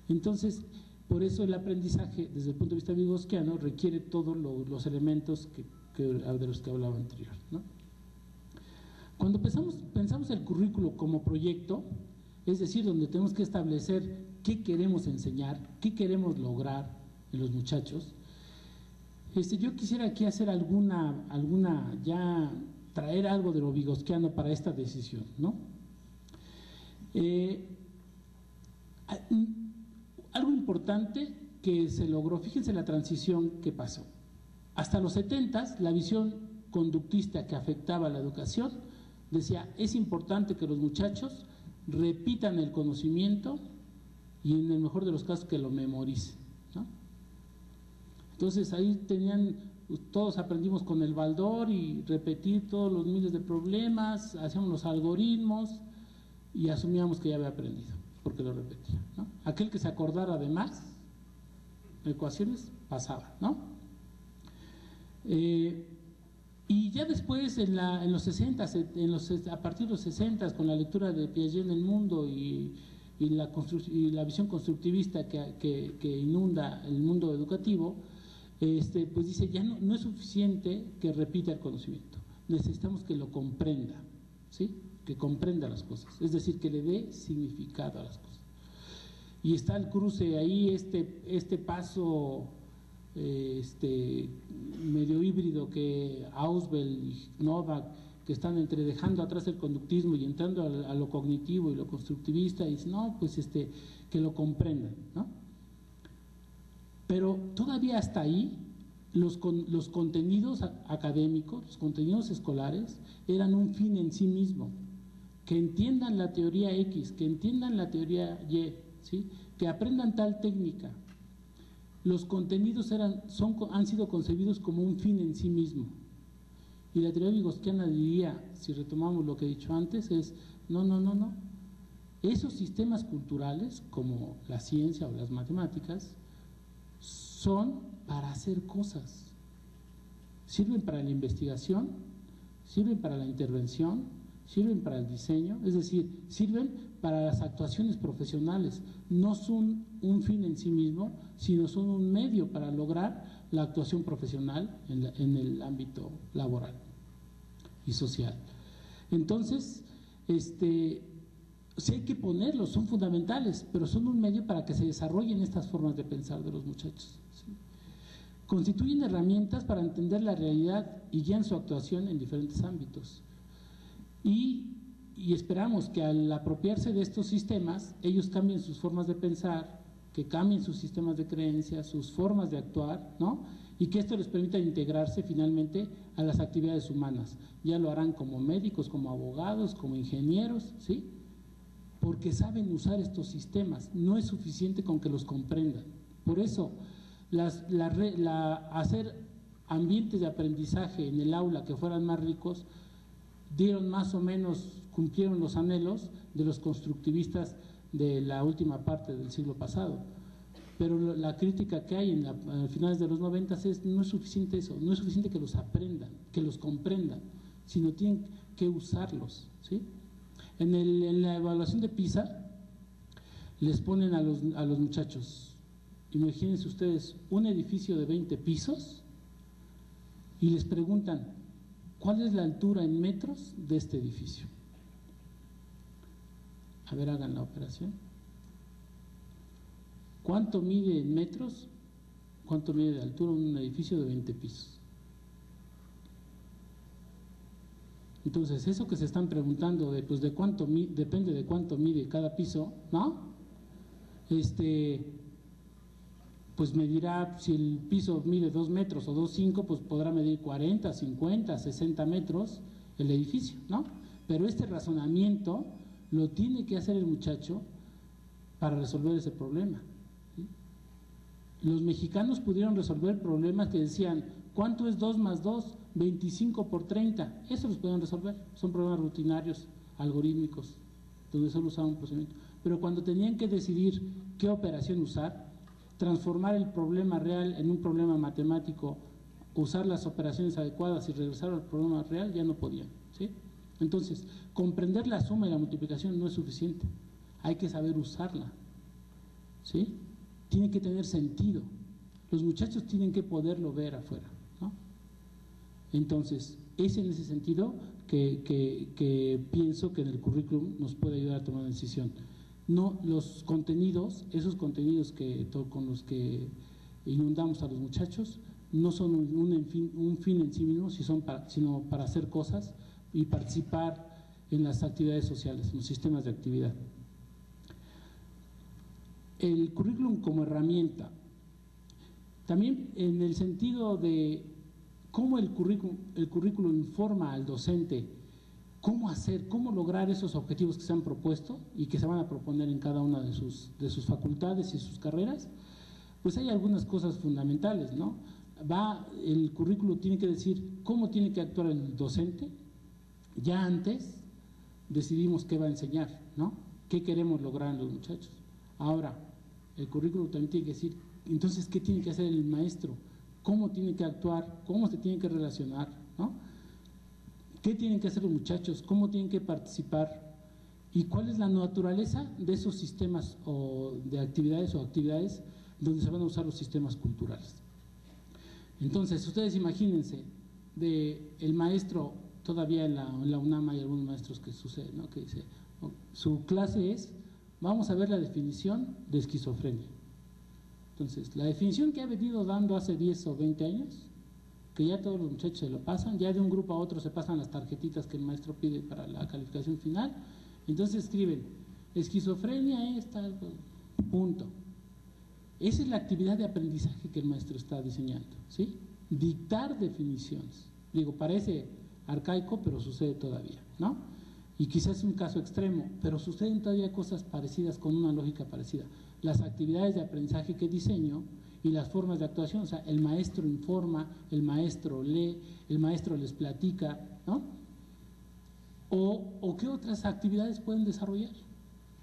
Entonces, por eso el aprendizaje, desde el punto de vista vygotsiano, requiere todos los elementos de los que hablaba anterior, ¿no? Cuando pensamos el currículo como proyecto, es decir, donde tenemos que establecer qué queremos enseñar, qué queremos lograr en los muchachos, yo quisiera aquí hacer traer algo de lo vygotsiano para esta decisión, ¿no? Algo importante que se logró, fíjense la transición que pasó. Hasta los 70s, la visión conductista que afectaba a la educación decía, es importante que los muchachos repitan el conocimiento y en el mejor de los casos que lo memoricen, ¿no? Entonces ahí todos aprendimos con el baldor y repetir todos los miles de problemas, hacíamos los algoritmos y asumíamos que ya había aprendido, porque lo repetía, ¿no? Aquel que se acordara de más ecuaciones pasaba, ¿no? Y ya después en los 60, a partir de los 60, con la lectura de Piaget en el mundo y la visión constructivista que inunda el mundo educativo, pues dice, ya no es suficiente que repita el conocimiento, necesitamos que lo comprenda, ¿sí? Que comprenda las cosas, es decir, que le dé significado a las cosas. Y está el cruce ahí, este paso medio híbrido que Ausubel y Novak, que están entre dejando atrás el conductismo y entrando a lo cognitivo y lo constructivista, y dicen, no, pues que lo comprendan, ¿no? Pero todavía hasta ahí los contenidos académicos, los contenidos escolares eran un fin en sí mismo. Que entiendan la teoría X, que entiendan la teoría Y, ¿sí? Que aprendan tal técnica. Los contenidos han sido concebidos como un fin en sí mismo. Y la teoría vygotsiana diría, si retomamos lo que he dicho antes, es no. Esos sistemas culturales, como la ciencia o las matemáticas, son para hacer cosas. Sirven para la investigación, sirven para la intervención, sirven para el diseño, es decir, sirven para las actuaciones profesionales. No son un fin en sí mismo, sino son un medio para lograr la actuación profesional en el ámbito laboral y social. Entonces, sí hay que ponerlos, son fundamentales, pero son un medio para que se desarrollen estas formas de pensar de los muchachos, ¿sí? Constituyen herramientas para entender la realidad y guían su actuación en diferentes ámbitos. Y esperamos que al apropiarse de estos sistemas, ellos cambien sus formas de pensar, que cambien sus sistemas de creencias, sus formas de actuar, ¿no? y que esto les permita integrarse finalmente a las actividades humanas. Ya lo harán como médicos, como abogados, como ingenieros, ¿sí? Porque saben usar estos sistemas, no es suficiente con que los comprendan. Por eso, hacer ambientes de aprendizaje en el aula que fueran más ricos, dieron más o menos, cumplieron los anhelos de los constructivistas de la última parte del siglo pasado. Pero la crítica que hay a finales de los 90 es: no es suficiente eso, no es suficiente que los aprendan, que los comprendan, sino tienen que usarlos, ¿sí? En la evaluación de PISA les ponen a los muchachos, imagínense ustedes, un edificio de 20 pisos y les preguntan: ¿cuál es la altura en metros de este edificio? A ver, hagan la operación. ¿Cuánto mide en metros? ¿Cuánto mide de altura un edificio de 20 pisos? Entonces, eso que se están preguntando pues de cuánto depende de cuánto mide cada piso, ¿no? Pues medirá, si el piso mide 2 metros o 2,5, pues podrá medir 40, 50, 60 metros el edificio, ¿no? Pero este razonamiento lo tiene que hacer el muchacho para resolver ese problema. Los mexicanos pudieron resolver problemas que decían: ¿cuánto es 2 más 2? 25 por 30. Eso los pudieron resolver. Son problemas rutinarios, algorítmicos, donde solo usaban un procedimiento. Pero cuando tenían que decidir qué operación usar, transformar el problema real en un problema matemático, usar las operaciones adecuadas y regresar al problema real, ya no podían, ¿sí? Entonces, comprender la suma y la multiplicación no es suficiente. Hay que saber usarla, ¿sí? Tiene que tener sentido. Los muchachos tienen que poderlo ver afuera, ¿no? Entonces, es en ese sentido que pienso que en el currículum nos puede ayudar a tomar una decisión. No los contenidos, esos contenidos con los que inundamos a los muchachos, no son un fin en sí mismo, sino para hacer cosas y participar en las actividades sociales, en los sistemas de actividad. El currículum como herramienta, también en el sentido de cómo el currículum informa al docente cómo lograr esos objetivos que se han propuesto y que se van a proponer en cada una de sus facultades y sus carreras. Pues hay algunas cosas fundamentales, ¿no? El currículum tiene que decir cómo tiene que actuar el docente. Ya antes decidimos qué va a enseñar, ¿no? ¿Qué queremos lograr en los muchachos? Ahora, el currículum también tiene que decir, entonces, ¿qué tiene que hacer el maestro? ¿Cómo tiene que actuar? ¿Cómo se tiene que relacionar? ¿No? ¿Qué tienen que hacer los muchachos? ¿Cómo tienen que participar? ¿Y cuál es la naturaleza de esos sistemas de actividades donde se van a usar los sistemas culturales? Entonces, ustedes imagínense, el maestro, todavía en la UNAM hay algunos maestros que sucede, ¿no? Que dice, su clase es: vamos a ver la definición de esquizofrenia. Entonces, la definición que ha venido dando hace 10 o 20 años, que ya todos los muchachos se lo pasan, ya de un grupo a otro se pasan las tarjetitas que el maestro pide para la calificación final. Entonces escriben: esquizofrenia es tal, punto. Esa es la actividad de aprendizaje que el maestro está diseñando, ¿sí? Dictar definiciones. Digo, parece arcaico, pero sucede todavía, ¿no? Y quizás es un caso extremo, pero suceden todavía cosas parecidas con una lógica parecida. Las actividades de aprendizaje que diseño y las formas de actuación, o sea, el maestro informa, el maestro lee, el maestro les platica, ¿no? ¿O qué otras actividades pueden desarrollar?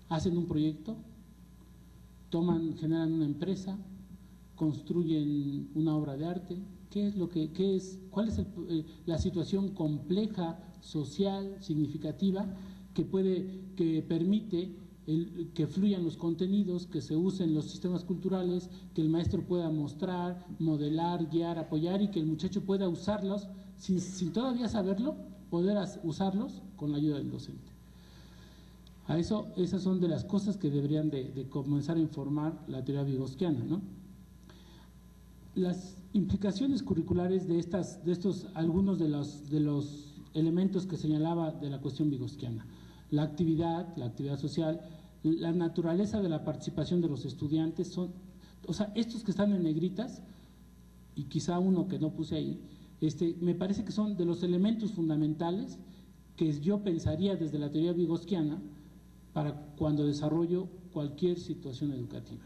Hacen un proyecto, generan una empresa, construyen una obra de arte. ¿Cuál es la situación compleja, social, significativa, que permite que fluyan los contenidos, que se usen los sistemas culturales, que el maestro pueda mostrar, modelar, guiar, apoyar, y que el muchacho pueda usarlos sin todavía saberlo, poder usarlos con la ayuda del docente? Esas son de las cosas que deberían de comenzar a informar la teoría vygotsquiana, ¿no? Las implicaciones curriculares de estos algunos de los elementos que señalaba de la cuestión vygotsquiana: la actividad social, la naturaleza de la participación de los estudiantes. O sea, estos que están en negritas y quizá uno que no puse ahí, me parece que son de los elementos fundamentales que yo pensaría desde la teoría vygotsquiana para cuando desarrollo cualquier situación educativa,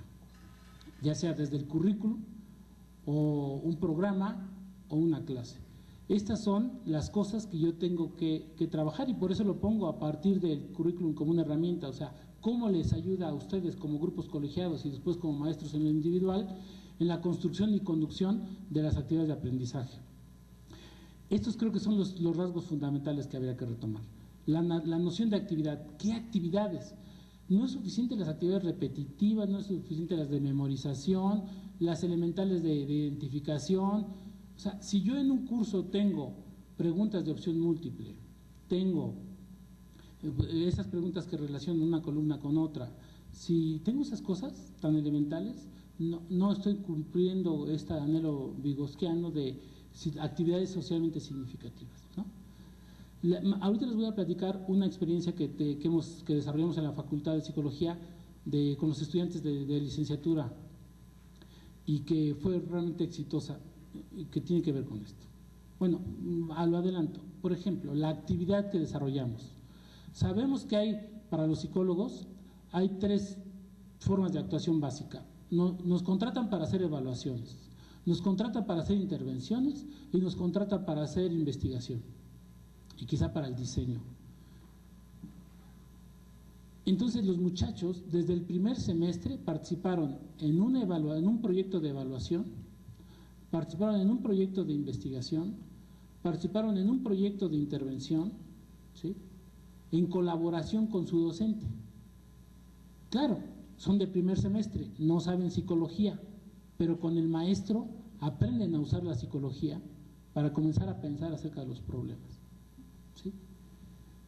ya sea desde el currículum o un programa o una clase. Estas son las cosas que yo tengo que trabajar, y por eso lo pongo a partir del currículum como una herramienta. O sea, cómo les ayuda a ustedes como grupos colegiados y después como maestros en lo individual en la construcción y conducción de las actividades de aprendizaje. Estos creo que son los rasgos fundamentales que habría que retomar. La noción de actividad. ¿Qué actividades? No es suficiente las actividades repetitivas, no es suficiente las de memorización, las elementales de identificación. O sea, si yo en un curso tengo preguntas de opción múltiple, tengo esas preguntas que relacionan una columna con otra, si tengo esas cosas tan elementales, no estoy cumpliendo este anhelo vygotsquiano de actividades socialmente significativas, ¿no? Ahorita les voy a platicar una experiencia que desarrollamos en la Facultad de Psicología con los estudiantes de licenciatura y que fue realmente exitosa, que tiene que ver con esto. Bueno, lo adelanto. Por ejemplo, la actividad que desarrollamos. Sabemos que para los psicólogos, hay 3 formas de actuación básica. Nos contratan para hacer evaluaciones, nos contratan para hacer intervenciones y nos contratan para hacer investigación y quizá para el diseño. Entonces los muchachos desde el primer semestre participaron en un proyecto de evaluación, participaron en un proyecto de investigación, participaron en un proyecto de intervención, ¿sí?, en colaboración con su docente. Claro, son de primer semestre, no saben psicología, pero con el maestro aprenden a usar la psicología para comenzar a pensar acerca de los problemas, ¿sí?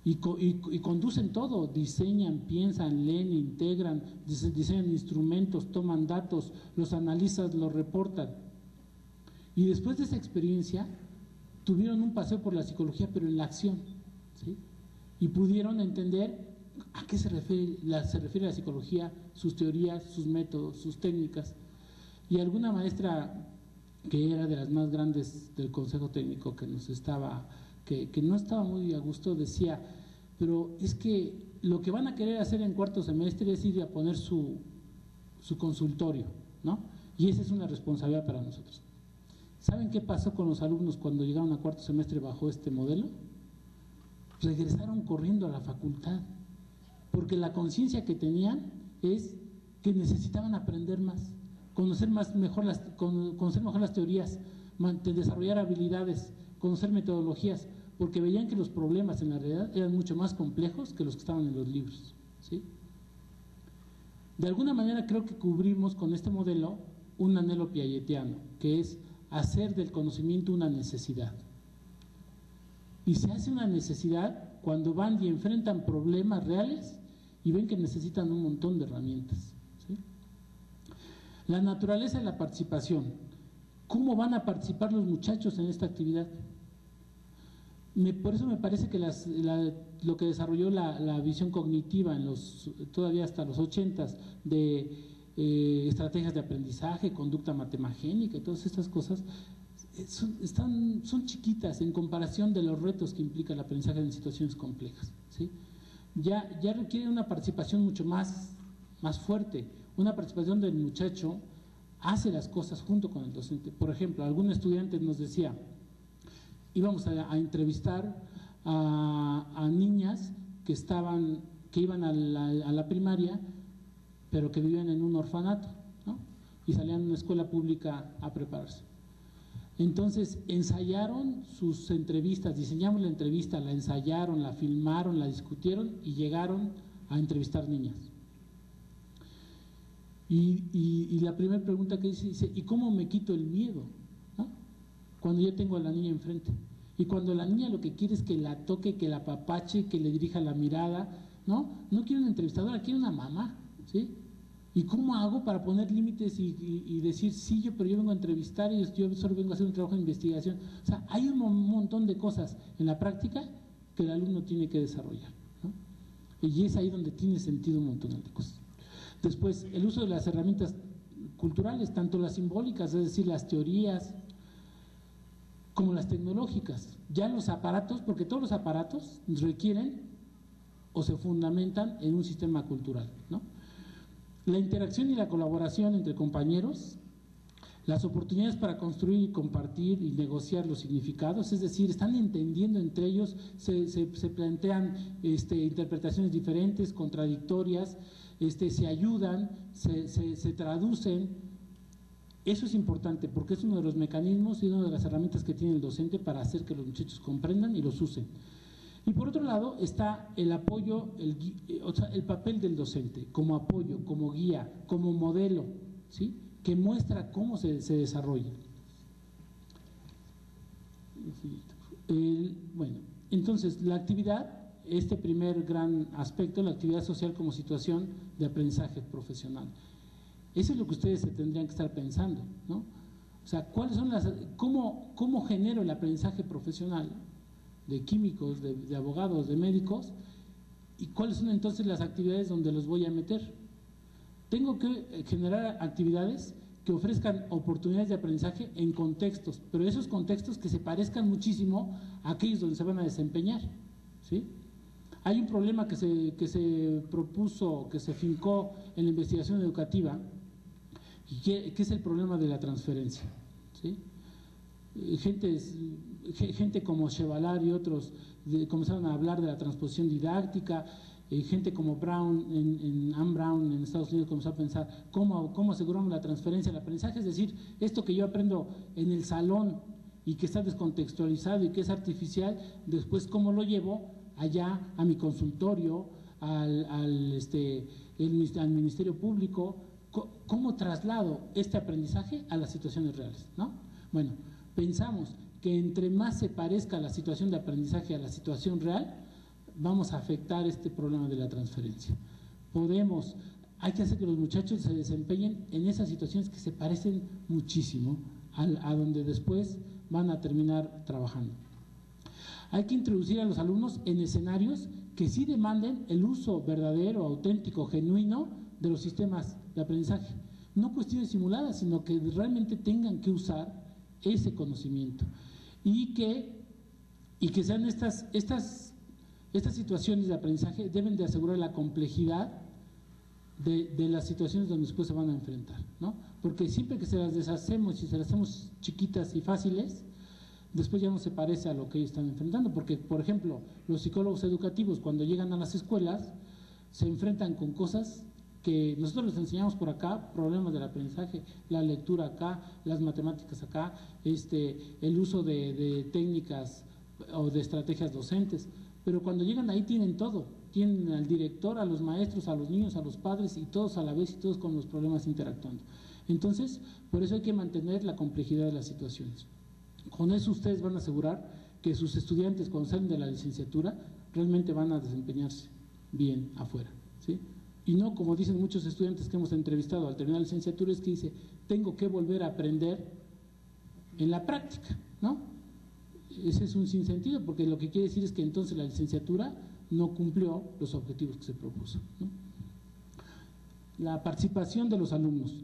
Y conducen todo, diseñan, piensan, leen, integran, diseñan instrumentos, toman datos, los analizan, los reportan. Y después de esa experiencia, tuvieron un paseo por la psicología, pero en la acción, ¿sí? Y pudieron entender a qué se refiere la psicología, sus teorías, sus métodos, sus técnicas. Y alguna maestra que era de las más grandes del Consejo Técnico que no estaba muy a gusto, decía, pero es que lo que van a querer hacer en cuarto semestre es ir a poner su consultorio, ¿no? Y esa es una responsabilidad para nosotros. ¿Saben qué pasó con los alumnos cuando llegaron a cuarto semestre bajo este modelo? Regresaron corriendo a la facultad, porque la conciencia que tenían es que necesitaban aprender más, conocer mejor las teorías, desarrollar habilidades, conocer metodologías, porque veían que los problemas en la realidad eran mucho más complejos que los que estaban en los libros, ¿sí? De alguna manera creo que cubrimos con este modelo un anhelo piagetiano, que es hacer del conocimiento una necesidad. Y se hace una necesidad cuando van y enfrentan problemas reales y ven que necesitan un montón de herramientas, ¿sí? La naturaleza de la participación. ¿Cómo van a participar los muchachos en esta actividad? Por eso me parece que lo que desarrolló la visión cognitiva todavía hasta los 80s de estrategias de aprendizaje, conducta matemagénica y todas estas cosas, son chiquitas en comparación de los retos que implica el aprendizaje en situaciones complejas, ¿sí? Ya requiere una participación mucho más fuerte, una participación del muchacho hace las cosas junto con el docente. Por ejemplo, algún estudiante nos decía, íbamos a entrevistar a niñas que iban a la primaria, pero que vivían en un orfanato, ¿no? Y salían de una escuela pública a prepararse. Entonces ensayaron sus entrevistas, diseñamos la entrevista, la ensayaron, la filmaron, la discutieron y llegaron a entrevistar niñas. Y la primera pregunta que dice, ¿y cómo me quito el miedo, ¿no?, cuando yo tengo a la niña enfrente? Y cuando la niña lo que quiere es que la toque, que la apapache, que le dirija la mirada, ¿no? No quiere una entrevistadora, quiere una mamá, ¿sí? ¿Y cómo hago para poner límites y decir, sí, pero yo vengo a entrevistar y yo solo vengo a hacer un trabajo de investigación? O sea, hay un montón de cosas en la práctica que el alumno tiene que desarrollar, ¿no? Y es ahí donde tiene sentido un montón de cosas. Después, el uso de las herramientas culturales, tanto las simbólicas, es decir, las teorías, como las tecnológicas. Ya los aparatos, porque todos los aparatos requieren o se fundamentan en un sistema cultural, ¿no? La interacción y la colaboración entre compañeros, las oportunidades para construir y compartir y negociar los significados, es decir, están entendiendo entre ellos, se plantean interpretaciones diferentes, contradictorias, se ayudan, se traducen. Eso es importante porque es uno de los mecanismos y una de las herramientas que tiene el docente para hacer que los muchachos comprendan y los usen. Y por otro lado está el apoyo, el papel del docente como apoyo, como guía, como modelo, ¿sí?, que muestra cómo se desarrolla. Bueno, entonces la actividad, este primer gran aspecto, la actividad social como situación de aprendizaje profesional. Eso es lo que ustedes se tendrían que estar pensando, ¿no? O sea, ¿cómo genero el aprendizaje profesional de químicos, de abogados, de médicos? ¿Y cuáles son entonces las actividades donde los voy a meter? Tengo que generar actividades que ofrezcan oportunidades de aprendizaje en contextos, pero esos contextos que se parezcan muchísimo a aquellos donde se van a desempeñar, ¿sí? Hay un problema que se propuso, que se fincó en la investigación educativa, que es el problema de la transferencia, ¿sí? Gente como Chevalar y otros comenzaron a hablar de la transposición didáctica. Gente como Brown, Anne Brown en Estados Unidos comenzó a pensar cómo aseguramos la transferencia del aprendizaje, es decir, esto que yo aprendo en el salón y que está descontextualizado y que es artificial, después cómo lo llevo allá a mi consultorio, al Ministerio Público, cómo traslado este aprendizaje a las situaciones reales, ¿no? Bueno, pensamos que entre más se parezca la situación de aprendizaje a la situación real, vamos a afectar este problema de la transferencia. Hay que hacer que los muchachos se desempeñen en esas situaciones que se parecen muchísimo a donde después van a terminar trabajando. Hay que introducir a los alumnos en escenarios que sí demanden el uso verdadero, auténtico, genuino de los sistemas de aprendizaje. No cuestiones simuladas, sino que realmente tengan que usar ese conocimiento y que sean estas situaciones de aprendizaje deben de asegurar la complejidad de las situaciones donde después se van a enfrentar, ¿no? Porque siempre que se las deshacemos y se las hacemos chiquitas y fáciles, después ya no se parece a lo que ellos están enfrentando, porque por ejemplo los psicólogos educativos cuando llegan a las escuelas se enfrentan con cosas que nosotros les enseñamos por acá, problemas del aprendizaje, la lectura acá, las matemáticas acá, el uso de técnicas o de estrategias docentes, pero cuando llegan ahí tienen todo, tienen al director, a los maestros, a los niños, a los padres y todos a la vez y todos con los problemas interactuando. Entonces, por eso hay que mantener la complejidad de las situaciones. Con eso ustedes van a asegurar que sus estudiantes cuando salen de la licenciatura realmente van a desempeñarse bien afuera, ¿sí? Y no como dicen muchos estudiantes que hemos entrevistado al terminar la licenciatura, es que dice, tengo que volver a aprender en la práctica, ¿no? Ese es un sinsentido, porque lo que quiere decir es que entonces la licenciatura no cumplió los objetivos que se propuso, ¿no? La participación de los alumnos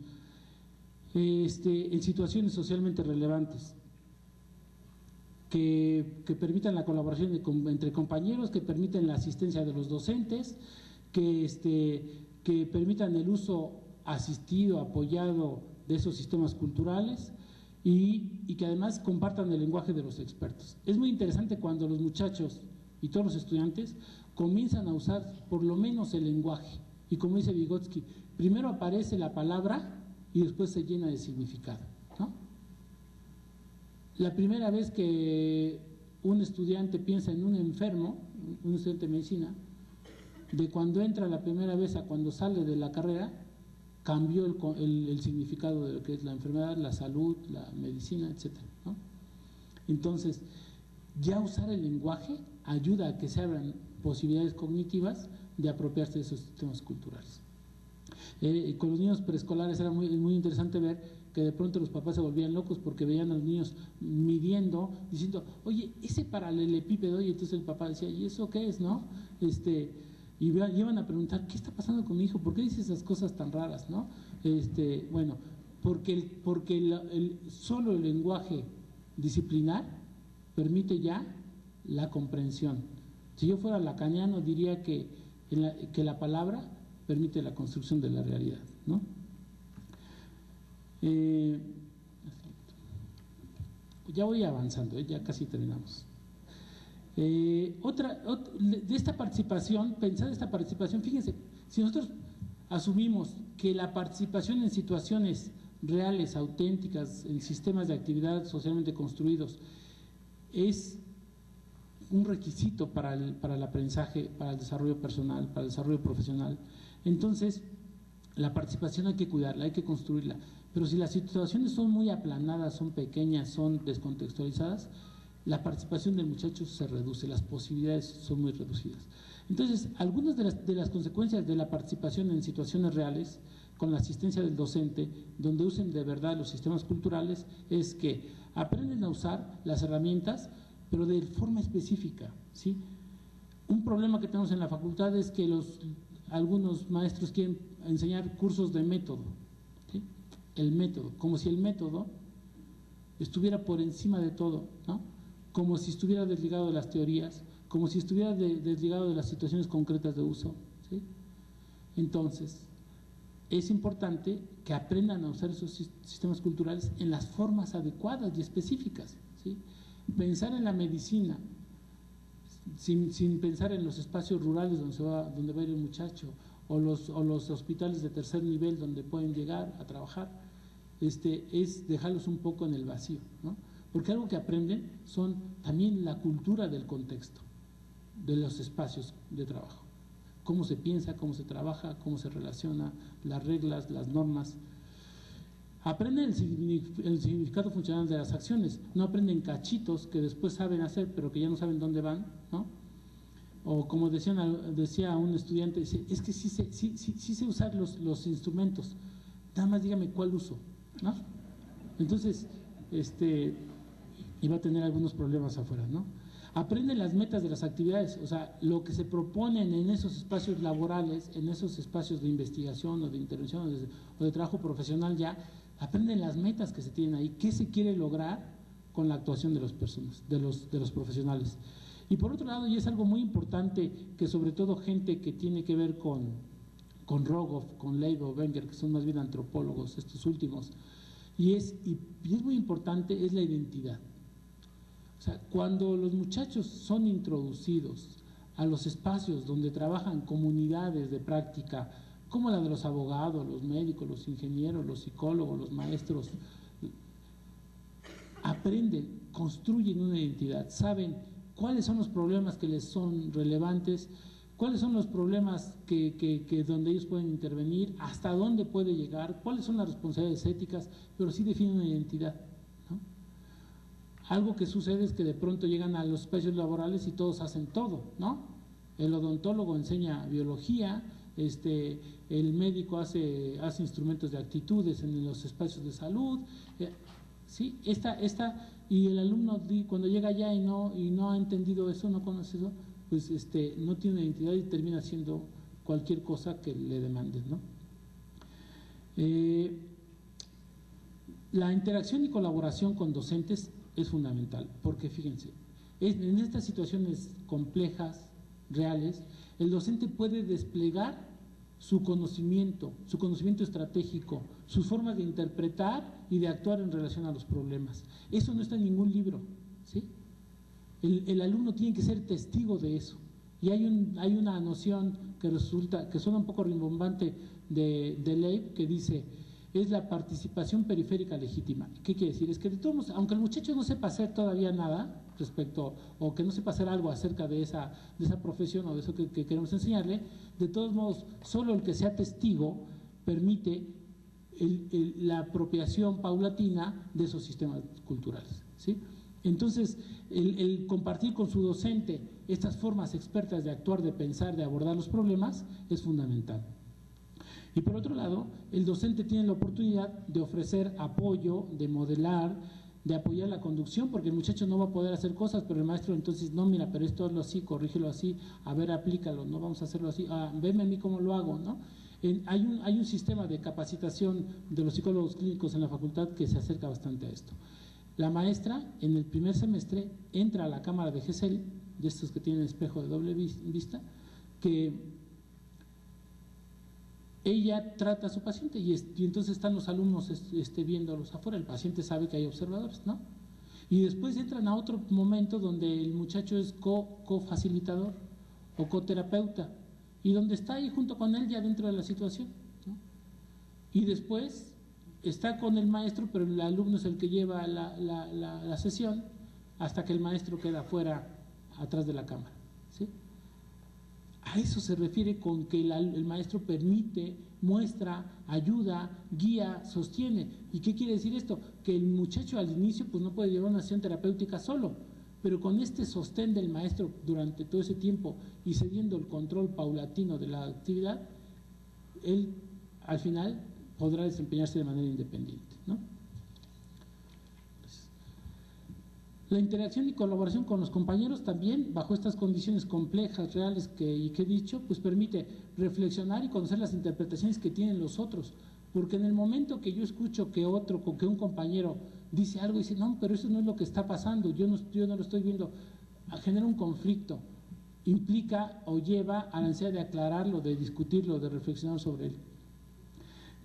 en situaciones socialmente relevantes que permitan la colaboración entre compañeros, que permitan la asistencia de los docentes, que permitan el uso asistido, apoyado de esos sistemas culturales y que además compartan el lenguaje de los expertos. Es muy interesante cuando los muchachos y todos los estudiantes comienzan a usar por lo menos el lenguaje. Y como dice Vygotsky, primero aparece la palabra y después se llena de significado, ¿no? La primera vez que un estudiante piensa en un enfermo, un estudiante de medicina, de cuando entra la primera vez a cuando sale de la carrera, cambió el significado de lo que es la enfermedad, la salud, la medicina, etc., ¿no? Entonces, ya usar el lenguaje ayuda a que se abran posibilidades cognitivas de apropiarse de esos sistemas culturales. Con los niños preescolares era muy interesante ver que de pronto los papás se volvían locos porque veían a los niños midiendo, diciendo, oye, ese paralelepípedo, y entonces el papá decía, ¿y eso qué es, no? Y iban a preguntar, ¿qué está pasando con mi hijo? ¿Por qué dice esas cosas tan raras, no? Bueno, porque solo el lenguaje disciplinar permite ya la comprensión. Si yo fuera lacaniano diría que la palabra permite la construcción de la realidad, ¿no? Ya voy avanzando, ya casi terminamos. De esta participación, pensar esta participación, fíjense, si nosotros asumimos que la participación en situaciones reales, auténticas, en sistemas de actividad socialmente construidos, es un requisito para el aprendizaje, para el desarrollo personal, para el desarrollo profesional, entonces la participación hay que cuidarla, hay que construirla. Pero si las situaciones son muy aplanadas, son pequeñas, son descontextualizadas, la participación del muchacho se reduce, las posibilidades son muy reducidas. Entonces, algunas de las consecuencias de la participación en situaciones reales, con la asistencia del docente, donde usen de verdad los sistemas culturales, es que aprenden a usar las herramientas, pero de forma específica, ¿sí? Un problema que tenemos en la facultad es que algunos maestros quieren enseñar cursos de método, ¿sí? El método, como si el método estuviera por encima de todo, ¿no? Como si estuviera desligado de las teorías, como si estuviera desligado de las situaciones concretas de uso, ¿sí? Entonces, es importante que aprendan a usar esos sistemas culturales en las formas adecuadas y específicas, ¿sí? Pensar en la medicina sin pensar en los espacios rurales donde va a ir el muchacho, o los hospitales de tercer nivel donde pueden llegar a trabajar, es dejarlos un poco en el vacío, ¿no? Porque algo que aprenden son también la cultura del contexto, de los espacios de trabajo, cómo se piensa, cómo se trabaja, cómo se relaciona, las reglas, las normas. Aprenden el significado funcional de las acciones, no aprenden cachitos que después saben hacer pero que ya no saben dónde van, ¿no? O como decía un estudiante, dice, es que sí sé usar los instrumentos, nada más dígame cuál uso, ¿no? Entonces, iba a tener algunos problemas afuera, ¿no? Aprenden las metas de las actividades, o sea, lo que se proponen en esos espacios laborales, en esos espacios de investigación o de intervención o de trabajo profesional, ya aprenden las metas que se tienen ahí, qué se quiere lograr con la actuación de las personas, de los profesionales. Y por otro lado, y es algo muy importante, que sobre todo gente que tiene que ver con Rogoff, con Leibo, Wenger, que son más bien antropólogos, estos últimos, y es muy importante, es la identidad. O sea, cuando los muchachos son introducidos a los espacios donde trabajan comunidades de práctica, como la de los abogados, los médicos, los ingenieros, los psicólogos, los maestros, aprenden, construyen una identidad, saben cuáles son los problemas que les son relevantes, cuáles son los problemas que donde ellos pueden intervenir, hasta dónde puede llegar, cuáles son las responsabilidades éticas, pero sí definen una identidad, ¿no? Algo que sucede es que de pronto llegan a los espacios laborales y todos hacen todo, ¿no? El odontólogo enseña biología, el médico hace instrumentos de actitudes en los espacios de salud, ¿sí? Y el alumno cuando llega allá y no ha entendido eso, no conoce eso, pues no tiene una identidad y termina haciendo cualquier cosa que le demanden, ¿no? La interacción y colaboración con docentes es fundamental, porque fíjense, en estas situaciones complejas, reales, el docente puede desplegar su conocimiento estratégico, sus formas de interpretar y de actuar en relación a los problemas. Eso no está en ningún libro, ¿sí? El alumno tiene que ser testigo de eso. Y hay una noción que suena un poco rimbombante de Leib, que dice, es la participación periférica legítima. ¿Qué quiere decir? Es que de todos modos, aunque el muchacho no sepa hacer todavía nada respecto, o que no sepa hacer algo acerca de esa profesión o de eso que queremos enseñarle, de todos modos, solo el que sea testigo permite la apropiación paulatina de esos sistemas culturales, ¿sí? Entonces, el compartir con su docente estas formas expertas de actuar, de pensar, de abordar los problemas es fundamental. Y por otro lado, el docente tiene la oportunidad de ofrecer apoyo, de modelar, de apoyar la conducción, porque el muchacho no va a poder hacer cosas, pero el maestro entonces, no, mira, pero esto hazlo así, corrígelo así, a ver, aplícalo, no vamos a hacerlo así, veme a mí cómo lo hago, ¿no? Hay un sistema de capacitación de los psicólogos clínicos en la facultad que se acerca bastante a esto. La maestra en el primer semestre entra a la cámara de Gesell, de estos que tienen espejo de doble vista, que ella trata a su paciente y entonces están los alumnos viéndolos afuera, el paciente sabe que hay observadores, ¿no? Y después entran a otro momento donde el muchacho es co-facilitador o coterapeuta y donde está ahí junto con él ya dentro de la situación, ¿no? Y después está con el maestro, pero el alumno es el que lleva la sesión hasta que el maestro queda fuera, atrás de la cámara, ¿sí? A eso se refiere con que el maestro permite, muestra, ayuda, guía, sostiene. ¿Y qué quiere decir esto? Que el muchacho al inicio pues no puede llevar una sesión terapéutica solo, pero con este sostén del maestro durante todo ese tiempo y cediendo el control paulatino de la actividad, él al final podrá desempeñarse de manera independiente, ¿no? La interacción y colaboración con los compañeros también, bajo estas condiciones complejas, reales que he dicho, pues permite reflexionar y conocer las interpretaciones que tienen los otros, porque en el momento que yo escucho que un compañero dice algo y dice, no, pero eso no es lo que está pasando, yo no lo estoy viendo, genera un conflicto, implica o lleva a la necesidad de aclararlo, de discutirlo, de reflexionar sobre él.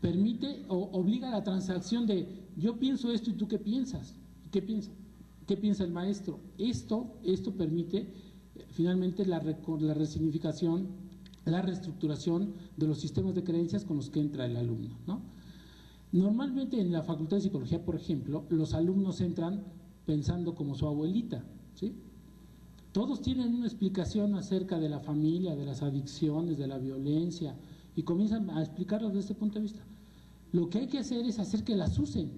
Permite o obliga a la transacción de yo pienso esto y tú qué piensas, ¿qué piensas? ¿Qué piensa el maestro? Esto permite finalmente la resignificación, la reestructuración de los sistemas de creencias con los que entra el alumno, ¿no? Normalmente en la Facultad de Psicología, por ejemplo, los alumnos entran pensando como su abuelita, ¿sí? Todos tienen una explicación acerca de la familia, de las adicciones, de la violencia, y comienzan a explicarlo desde este punto de vista. Lo que hay que hacer es hacer que las usen,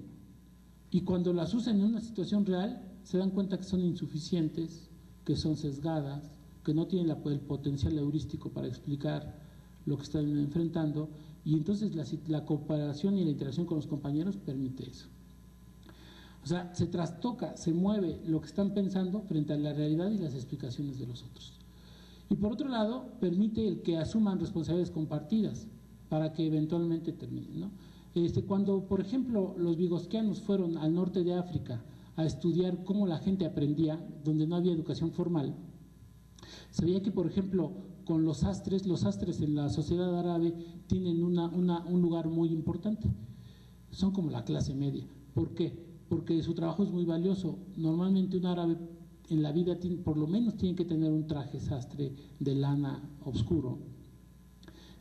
y cuando las usen en una situación real, se dan cuenta que son insuficientes, que son sesgadas, que no tienen el potencial heurístico para explicar lo que están enfrentando, y entonces la cooperación y la interacción con los compañeros permite eso. O sea, se trastoca, se mueve lo que están pensando frente a la realidad y las explicaciones de los otros. Y por otro lado, permite el que asuman responsabilidades compartidas para que eventualmente terminen, ¿no? Cuando, por ejemplo, los vygotskianos fueron al norte de África a estudiar cómo la gente aprendía, donde no había educación formal, se veía que, por ejemplo, con los sastres en la sociedad árabe tienen un lugar muy importante, son como la clase media. ¿Por qué? Porque su trabajo es muy valioso. Normalmente un árabe en la vida por lo menos tiene que tener un traje sastre de lana oscuro,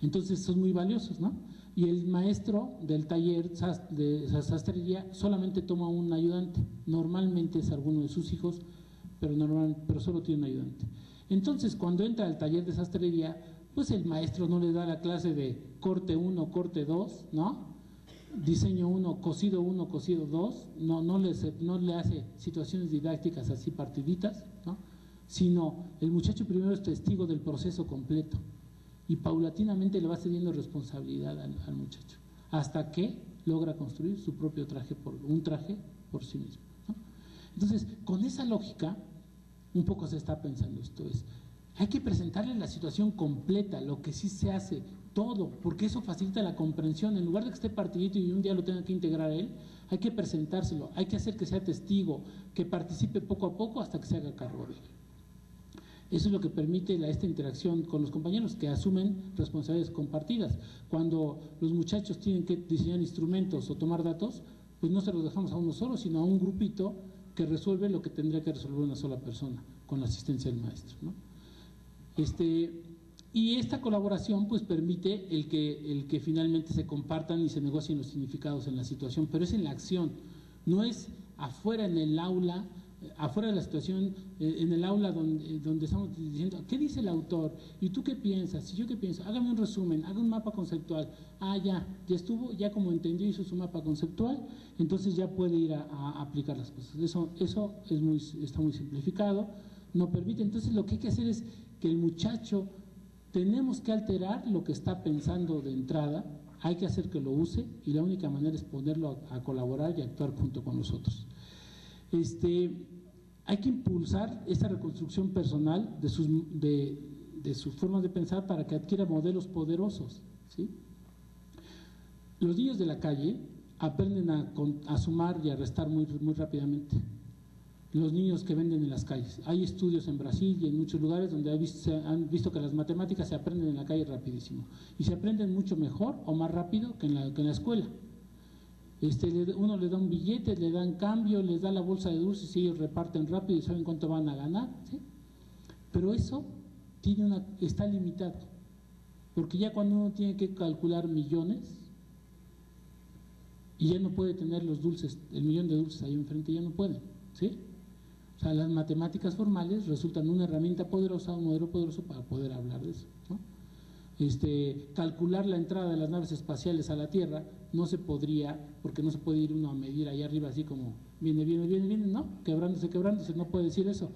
entonces son muy valiosos, ¿no? Y el maestro del taller de sastrería solamente toma un ayudante, normalmente es alguno de sus hijos, pero solo tiene un ayudante. Entonces, cuando entra al taller de sastrería, pues el maestro no le da la clase de corte 1, corte 2, ¿no? Diseño 1, cosido 2, no le hace situaciones didácticas así partiditas, ¿no? Sino el muchacho primero es testigo del proceso completo y paulatinamente le va cediendo responsabilidad al muchacho, hasta que logra construir su propio traje, un traje por sí mismo, ¿no? Entonces, con esa lógica, un poco se está pensando esto, hay que presentarle la situación completa, lo que sí se hace, todo, porque eso facilita la comprensión. En lugar de que esté partidito y un día lo tenga que integrar él, hay que presentárselo, hay que hacer que sea testigo, que participe poco a poco hasta que se haga cargo de él. Eso es lo que permite esta interacción con los compañeros que asumen responsabilidades compartidas. Cuando los muchachos tienen que diseñar instrumentos o tomar datos, pues no se los dejamos a uno solo, sino a un grupito que resuelve lo que tendría que resolver una sola persona, con la asistencia del maestro, ¿no? Y esta colaboración pues permite el que finalmente se compartan y se negocien los significados en la situación, pero es en la acción, no es afuera en el aula, afuera de la situación, en el aula donde estamos diciendo, ¿qué dice el autor? ¿Y tú qué piensas? ¿Y yo qué pienso? Hágame un resumen, haga un mapa conceptual. Ya estuvo, ya como entendió, hizo su mapa conceptual, entonces ya puede ir a aplicar las cosas. Eso está muy simplificado, no permite. Entonces lo que hay que hacer es que el muchacho, tenemos que alterar lo que está pensando de entrada, hay que hacer que lo use y la única manera es ponerlo a colaborar y actuar junto con nosotros. Hay que impulsar esta reconstrucción personal de sus formas de pensar para que adquiera modelos poderosos, ¿sí? Los niños de la calle aprenden a sumar y a restar muy rápidamente. Los niños que venden en las calles. Hay estudios en Brasil y en muchos lugares donde han visto que las matemáticas se aprenden en la calle rapidísimo. Y se aprenden mucho mejor o más rápido que en la escuela. Uno le da un billete, le dan cambio, les da la bolsa de dulces y ellos reparten rápido y saben cuánto van a ganar, ¿sí? Pero eso está limitado, porque ya cuando uno tiene que calcular millones y ya no puede tener los dulces, el millón de dulces ahí enfrente, ya no puede, ¿sí? O sea, las matemáticas formales resultan una herramienta poderosa, un modelo poderoso para poder hablar de eso, ¿no? Calcular la entrada de las naves espaciales a la Tierra no se podría, porque no se puede ir uno a medir allá arriba así como viene, ¿no? Quebrándose, no puede decir eso.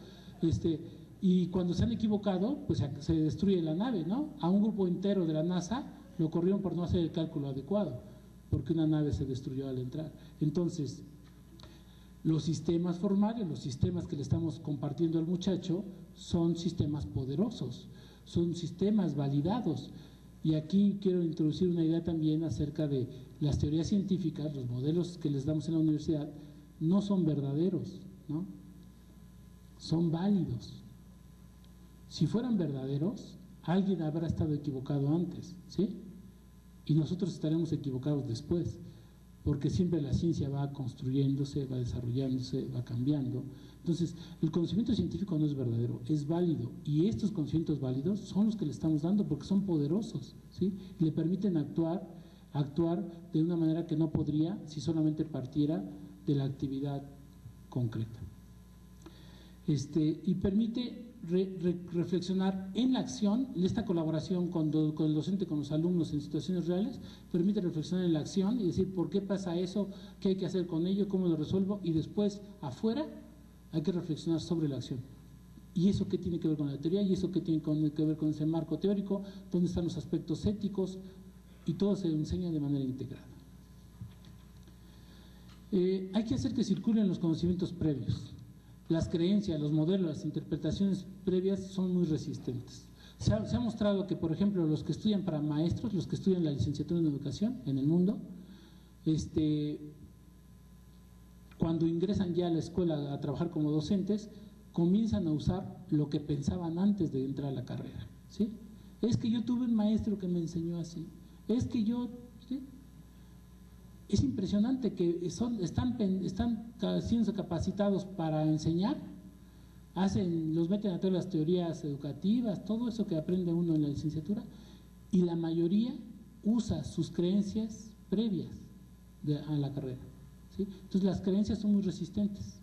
Y cuando se han equivocado, pues se destruye la nave, ¿no? A un grupo entero de la NASA lo corrieron por no hacer el cálculo adecuado, porque una nave se destruyó al entrar. Entonces, los sistemas formales, los sistemas que le estamos compartiendo al muchacho, son sistemas poderosos, son sistemas validados. Y aquí quiero introducir una idea también acerca de las teorías científicas, los modelos que les damos en la universidad, no son verdaderos, ¿no? Son válidos. Si fueran verdaderos, alguien habrá estado equivocado antes, ¿sí? Y nosotros estaremos equivocados después, porque siempre la ciencia va construyéndose, va desarrollándose, va cambiando. Entonces, el conocimiento científico no es verdadero, es válido, y estos conocimientos válidos son los que le estamos dando porque son poderosos, ¿sí? Y le permiten actuar de una manera que no podría si solamente partiera de la actividad concreta. Y permite reflexionar en la acción. Esta colaboración con el docente, con los alumnos en situaciones reales, permite reflexionar en la acción y decir por qué pasa eso, qué hay que hacer con ello, cómo lo resuelvo, y después afuera hay que reflexionar sobre la acción. ¿Y eso qué tiene que ver con la teoría? ¿Y eso qué tiene que ver con ese marco teórico? ¿Dónde están los aspectos éticos? Y todo se enseña de manera integrada. Hay que hacer que circulen los conocimientos previos. Las creencias, los modelos, las interpretaciones previas son muy resistentes. Se ha mostrado que, por ejemplo, los que estudian para maestros, los que estudian la licenciatura en educación en el mundo, cuando ingresan ya a la escuela a trabajar como docentes, comienzan a usar lo que pensaban antes de entrar a la carrera, ¿sí? Es que yo tuve un maestro que me enseñó así, es que yo… ¿sí? Es impresionante que están siendo capacitados para enseñar, los meten a todas las teorías educativas, todo eso que aprende uno en la licenciatura, y la mayoría usa sus creencias previas a la carrera, ¿sí? Entonces las creencias son muy resistentes.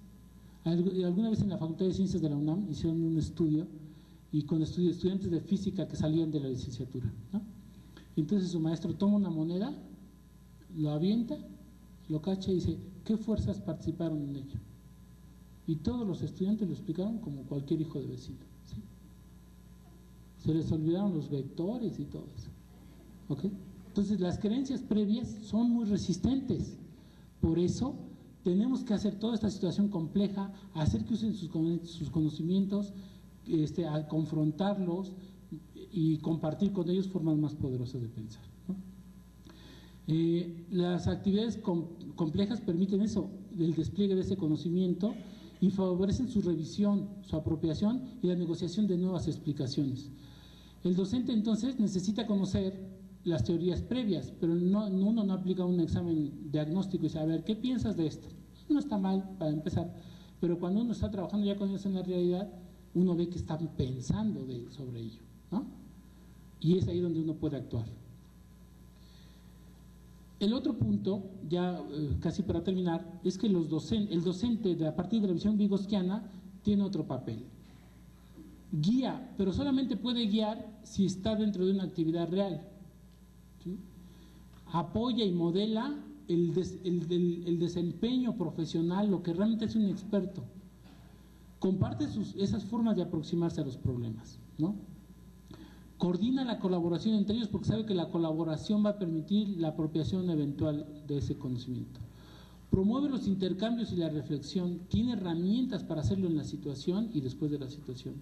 Alguna vez en la Facultad de Ciencias de la UNAM hicieron un estudio y con estudiantes de física que salían de la licenciatura, ¿no? Entonces su maestro toma una moneda, lo avienta, lo cacha y dice, ¿qué fuerzas participaron en ello? Y todos los estudiantes lo explicaron como cualquier hijo de vecino, ¿sí? Se les olvidaron los vectores y todo eso, ¿ok? Entonces las creencias previas son muy resistentes. Por eso tenemos que hacer toda esta situación compleja, hacer que usen sus conocimientos, a confrontarlos y compartir con ellos formas más poderosas de pensar, ¿no? Las actividades complejas permiten eso, el despliegue de ese conocimiento, y favorecen su revisión, su apropiación y la negociación de nuevas explicaciones. El docente entonces necesita conocer las teorías previas, pero uno no aplica un examen diagnóstico y dice, a ver, ¿qué piensas de esto? No está mal para empezar, pero cuando uno está trabajando ya con eso en la realidad, uno ve que están pensando sobre ello, ¿no? Y es ahí donde uno puede actuar. El otro punto, ya casi para terminar, es que el docente a partir de la visión vygotsquiana tiene otro papel. Guía, pero solamente puede guiar si está dentro de una actividad real, ¿sí? Apoya y modela el desempeño profesional, lo que realmente es un experto. Comparte esas formas de aproximarse a los problemas, ¿no? Coordina la colaboración entre ellos porque sabe que la colaboración va a permitir la apropiación eventual de ese conocimiento. Promueve los intercambios y la reflexión, tiene herramientas para hacerlo en la situación y después de la situación.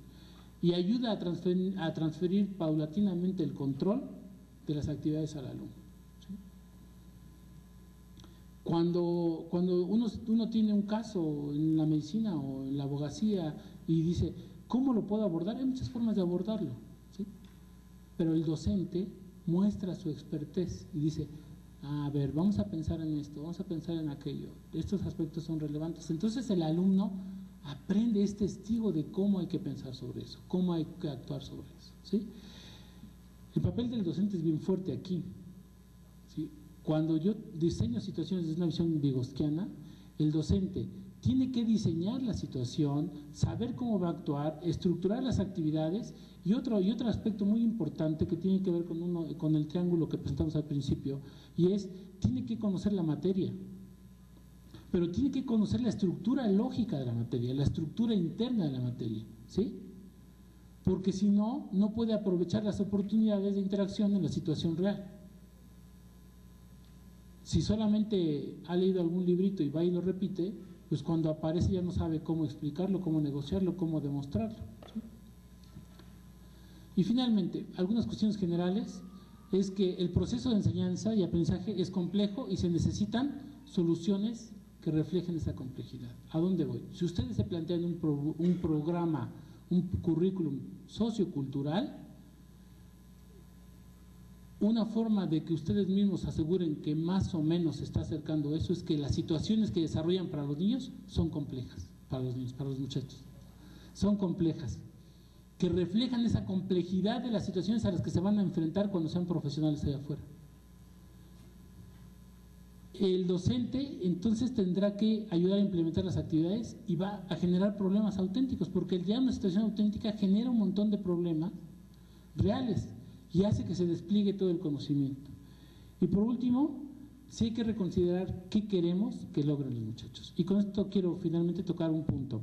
Y ayuda a transferir paulatinamente el control de las actividades al alumno, ¿sí? Cuando uno tiene un caso en la medicina o en la abogacía y dice, ¿cómo lo puedo abordar? Hay muchas formas de abordarlo, ¿sí? Pero el docente muestra su expertez y dice, a ver, vamos a pensar en esto, vamos a pensar en aquello, estos aspectos son relevantes. Entonces el alumno aprende, es testigo de cómo hay que pensar sobre eso, cómo hay que actuar sobre eso, ¿sí? El papel del docente es bien fuerte aquí, ¿sí? Cuando yo diseño situaciones desde una visión vygotsquiana, el docente tiene que diseñar la situación, saber cómo va a actuar, estructurar las actividades y otro aspecto muy importante que tiene que ver con el triángulo que presentamos al principio, y es, tiene que conocer la materia, pero tiene que conocer la estructura lógica de la materia, la estructura interna de la materia, ¿sí? Porque si no, no puede aprovechar las oportunidades de interacción en la situación real. Si solamente ha leído algún librito y va y lo repite, pues cuando aparece ya no sabe cómo explicarlo, cómo negociarlo, cómo demostrarlo, ¿sí? Y finalmente, algunas cuestiones generales es que el proceso de enseñanza y aprendizaje es complejo y se necesitan soluciones que reflejen esa complejidad. ¿A dónde voy? Si ustedes se plantean un programa, un currículum sociocultural, una forma de que ustedes mismos aseguren que más o menos se está acercando eso es que las situaciones que desarrollan para los niños son complejas, para los niños, para los muchachos, son complejas, que reflejan esa complejidad de las situaciones a las que se van a enfrentar cuando sean profesionales allá afuera. El docente entonces tendrá que ayudar a implementar las actividades y va a generar problemas auténticos, porque ya una situación auténtica genera un montón de problemas reales y hace que se despliegue todo el conocimiento. Y por último, sí hay que reconsiderar qué queremos que logren los muchachos. Y con esto quiero finalmente tocar un punto.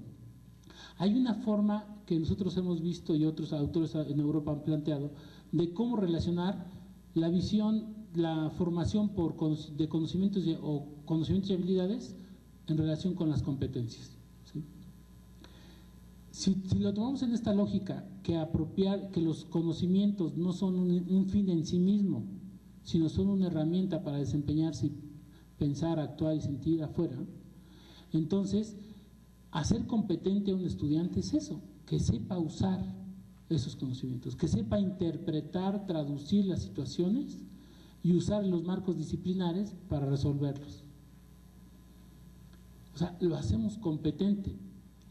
Hay una forma que nosotros hemos visto y otros autores en Europa han planteado de cómo relacionar la visión, la formación de conocimientos o conocimientos y habilidades en relación con las competencias, ¿sí? Si lo tomamos en esta lógica, que los conocimientos no son un fin en sí mismo, sino son una herramienta para desempeñarse, pensar, actuar y sentir afuera, entonces hacer competente a un estudiante es eso, que sepa usar esos conocimientos, que sepa interpretar, traducir las situaciones y usar los marcos disciplinares para resolverlos. O sea, lo hacemos competente.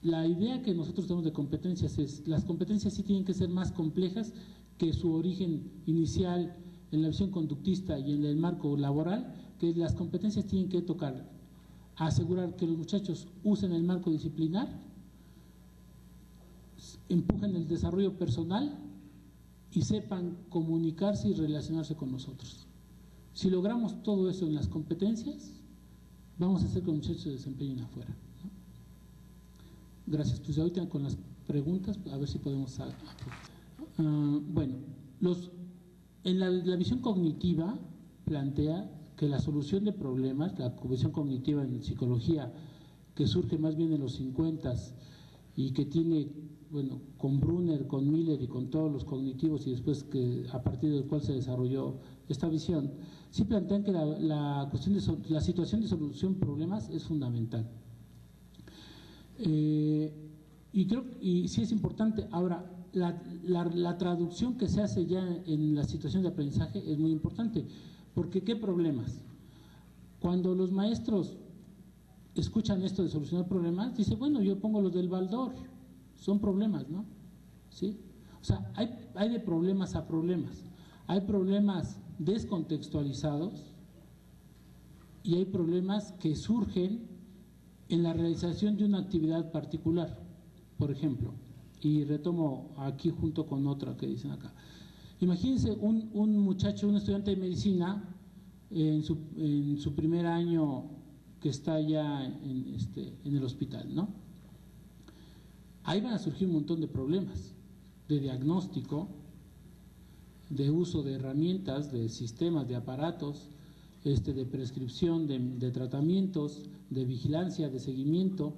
La idea que nosotros tenemos de competencias es, las competencias sí tienen que ser más complejas que su origen inicial en la visión conductista y en el marco laboral, que las competencias tienen que tocar a asegurar que los muchachos usen el marco disciplinar, empujen el desarrollo personal y sepan comunicarse y relacionarse con nosotros. Si logramos todo eso en las competencias, vamos a hacer que los muchachos se desempeñen afuera, ¿no? Gracias. Pues ahorita con las preguntas, a ver si podemos… bueno, en la visión cognitiva plantea que la solución de problemas, la visión cognitiva en psicología, que surge más bien en los 50 y que tiene, bueno, con Brunner, con Miller y con todos los cognitivos y después que a partir del cual se desarrolló esta visión, sí plantean que la situación de solución de problemas es fundamental. Y sí es importante. Ahora, la traducción que se hace ya en la situación de aprendizaje es muy importante, porque ¿qué problemas? Cuando los maestros escuchan esto de solucionar problemas, dice, bueno, yo pongo los del Baldor, son problemas, ¿no? ¿Sí? O sea, hay de problemas a problemas. Hay problemas descontextualizados y hay problemas que surgen en la realización de una actividad particular, por ejemplo, y retomo aquí junto con otra que dicen acá. Imagínense un muchacho, un estudiante de medicina en su primer año que está ya en el hospital, ¿no? Ahí van a surgir un montón de problemas de diagnóstico, de uso de herramientas, de sistemas, de aparatos, de prescripción de tratamientos, de vigilancia, de seguimiento.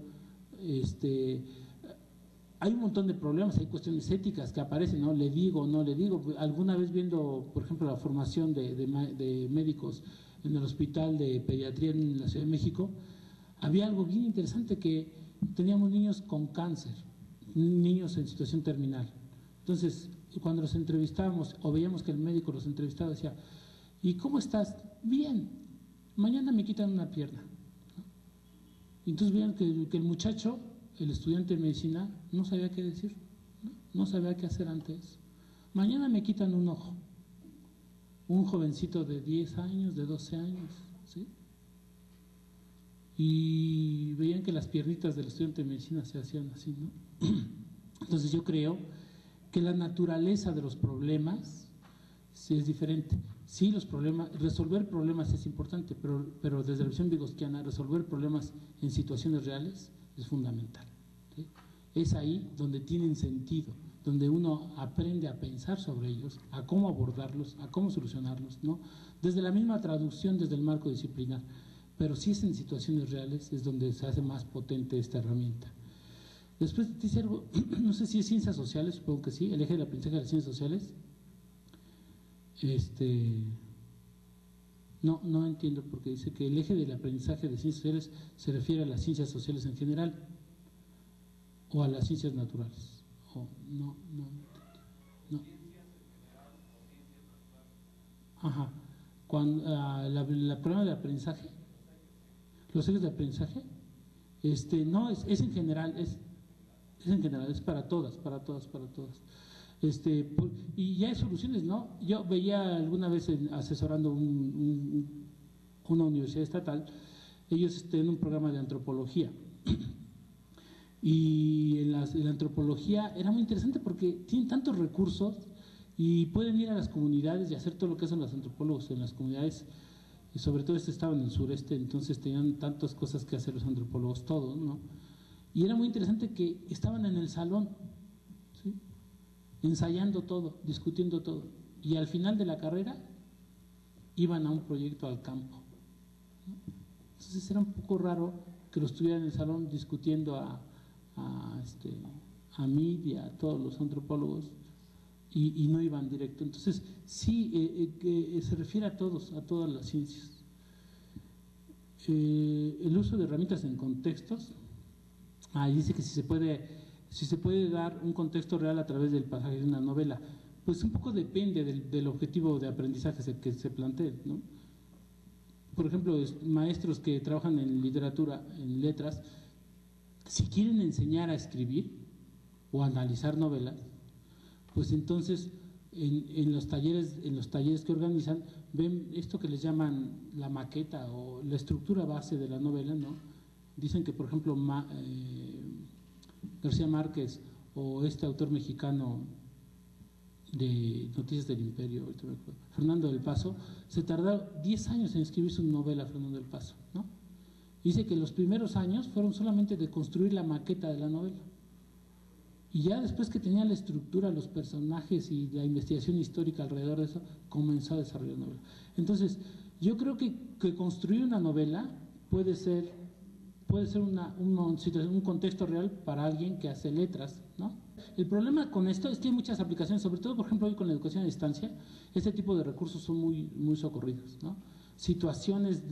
Hay un montón de problemas, hay cuestiones éticas que aparecen, ¿no? Le digo, no le digo. Alguna vez viendo, por ejemplo, la formación de médicos en el Hospital de Pediatría en la Ciudad de México, había algo bien interesante, que teníamos niños con cáncer, niños en situación terminal. Entonces, cuando los entrevistábamos o veíamos que el médico los entrevistaba, decía, ¿y cómo estás? Bien, mañana me quitan una pierna. Y entonces veían que el muchacho, el estudiante de medicina, no sabía qué decir, no sabía qué hacer ante eso. Mañana me quitan un ojo. Un jovencito de 10 años, de 12 años, ¿sí? Y veían que las piernitas del estudiante de medicina se hacían así, ¿no? Entonces yo creo que la naturaleza de los problemas sí es diferente. Sí, los problemas, resolver problemas es importante, pero desde la visión vigosquiana, resolver problemas en situaciones reales es fundamental, ¿sí? Es ahí donde tienen sentido, donde uno aprende a pensar sobre ellos, a cómo abordarlos, a cómo solucionarlos, ¿no? Desde la misma traducción, desde el marco disciplinar. Pero si es en situaciones reales, es donde se hace más potente esta herramienta. Después dice algo, no sé si es ciencias sociales, supongo que sí, el eje del aprendizaje de las ciencias sociales. No entiendo, porque dice que el eje del aprendizaje de ciencias sociales se refiere a las ciencias sociales en general o a las ciencias naturales. No. Ajá. La prueba de aprendizaje, los ejes de aprendizaje, no, es en general, es en general, es para todas. Y ya hay soluciones, ¿no? Yo veía alguna vez asesorando una universidad estatal, ellos tienen un programa de antropología. Y en la antropología era muy interesante porque tienen tantos recursos y pueden ir a las comunidades y hacer todo lo que hacen los antropólogos en las comunidades. Y sobre todo estaba en el sureste, entonces tenían tantas cosas que hacer los antropólogos, todos, ¿no? Y era muy interesante que estaban en el salón, ¿sí? Ensayando todo, discutiendo todo. Y al final de la carrera iban a un proyecto al campo, ¿no? Entonces era un poco raro que los tuvieran en el salón discutiendo a mí y a todos los antropólogos y no iban directo. Entonces sí, se refiere a todas las ciencias. El uso de herramientas en contextos, dice que si se puede dar un contexto real a través del pasaje de una novela. Pues un poco depende del objetivo de aprendizaje que se plantee, ¿no? Por ejemplo, maestros que trabajan en literatura, en letras, si quieren enseñar a escribir o a analizar novelas, pues entonces en los talleres que organizan, ven esto que les llaman la maqueta o la estructura base de la novela, ¿no? Dicen que, por ejemplo, García Márquez o este autor mexicano de Noticias del Imperio, Fernando del Paso, se tardó 10 años en escribir su novela, Fernando del Paso, ¿no? Dice que los primeros años fueron solamente de construir la maqueta de la novela. Y ya después que tenía la estructura, los personajes y la investigación histórica alrededor de eso, comenzó a desarrollar la novela. Entonces, yo creo que construir una novela puede ser un contexto real para alguien que hace letras, ¿no? El problema con esto es que hay muchas aplicaciones, sobre todo, por ejemplo, hoy con la educación a distancia, este tipo de recursos son muy, muy socorridos, ¿no? Situaciones,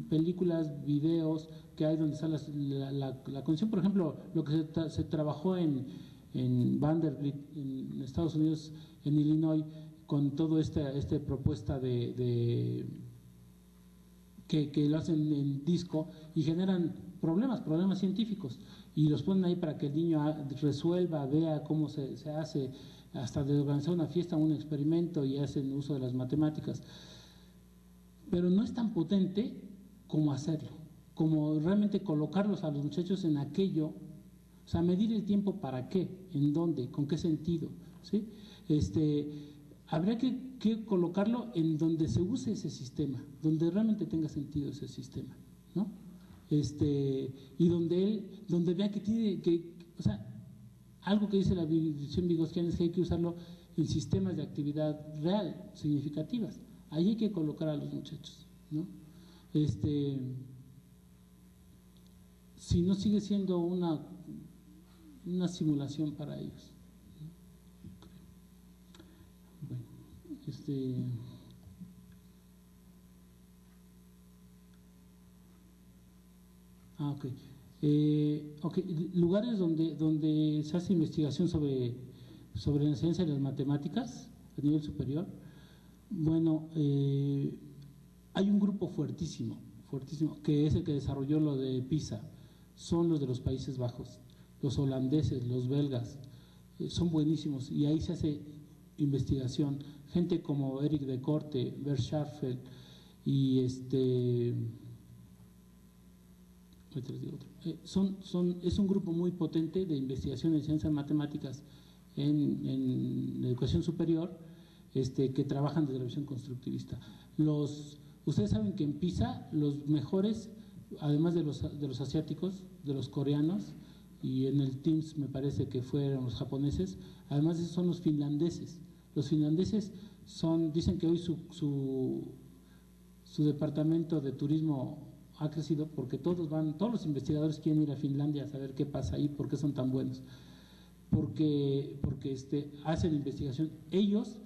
películas, videos que hay donde está la condición, por ejemplo, lo que se trabajó en Vanderbilt, en Estados Unidos, en Illinois, con toda esta propuesta que lo hacen en disco y generan problemas científicos, y los ponen ahí para que el niño resuelva, vea cómo se hace, hasta de organizar una fiesta, un experimento, y hacen uso de las matemáticas. Pero no es tan potente como hacerlo, como realmente colocarlos a los muchachos en aquello, o sea, medir el tiempo para qué, en dónde, con qué sentido, ¿sí? Habría que colocarlo en donde se use ese sistema, donde realmente tenga sentido ese sistema, ¿no? Y donde vea que tiene o sea, algo que dice la visión vigosquiana es que hay que usarlo en sistemas de actividad real, significativas. Ahí hay que colocar a los muchachos, ¿no? Si no, sigue siendo una simulación para ellos. Bueno, Ah, ok. Ok, lugares donde se hace investigación sobre la ciencia de las matemáticas a nivel superior. Bueno, hay un grupo fuertísimo, fuertísimo, que es el que desarrolló lo de PISA. Son los de los Países Bajos, los holandeses, los belgas, son buenísimos y ahí se hace investigación. Gente como Eric de Corte, Bert Scharfeld y es un grupo muy potente de investigación en ciencias matemáticas en educación superior, que trabajan desde la visión constructivista. Ustedes saben que en PISA los mejores, además de los asiáticos, de los coreanos, y en el TIMSS me parece que fueron los japoneses, además de eso son los finlandeses. Los finlandeses dicen que hoy su departamento de turismo ha crecido porque todos los investigadores quieren ir a Finlandia a saber qué pasa ahí, por qué son tan buenos. Porque hacen investigación. Ellos,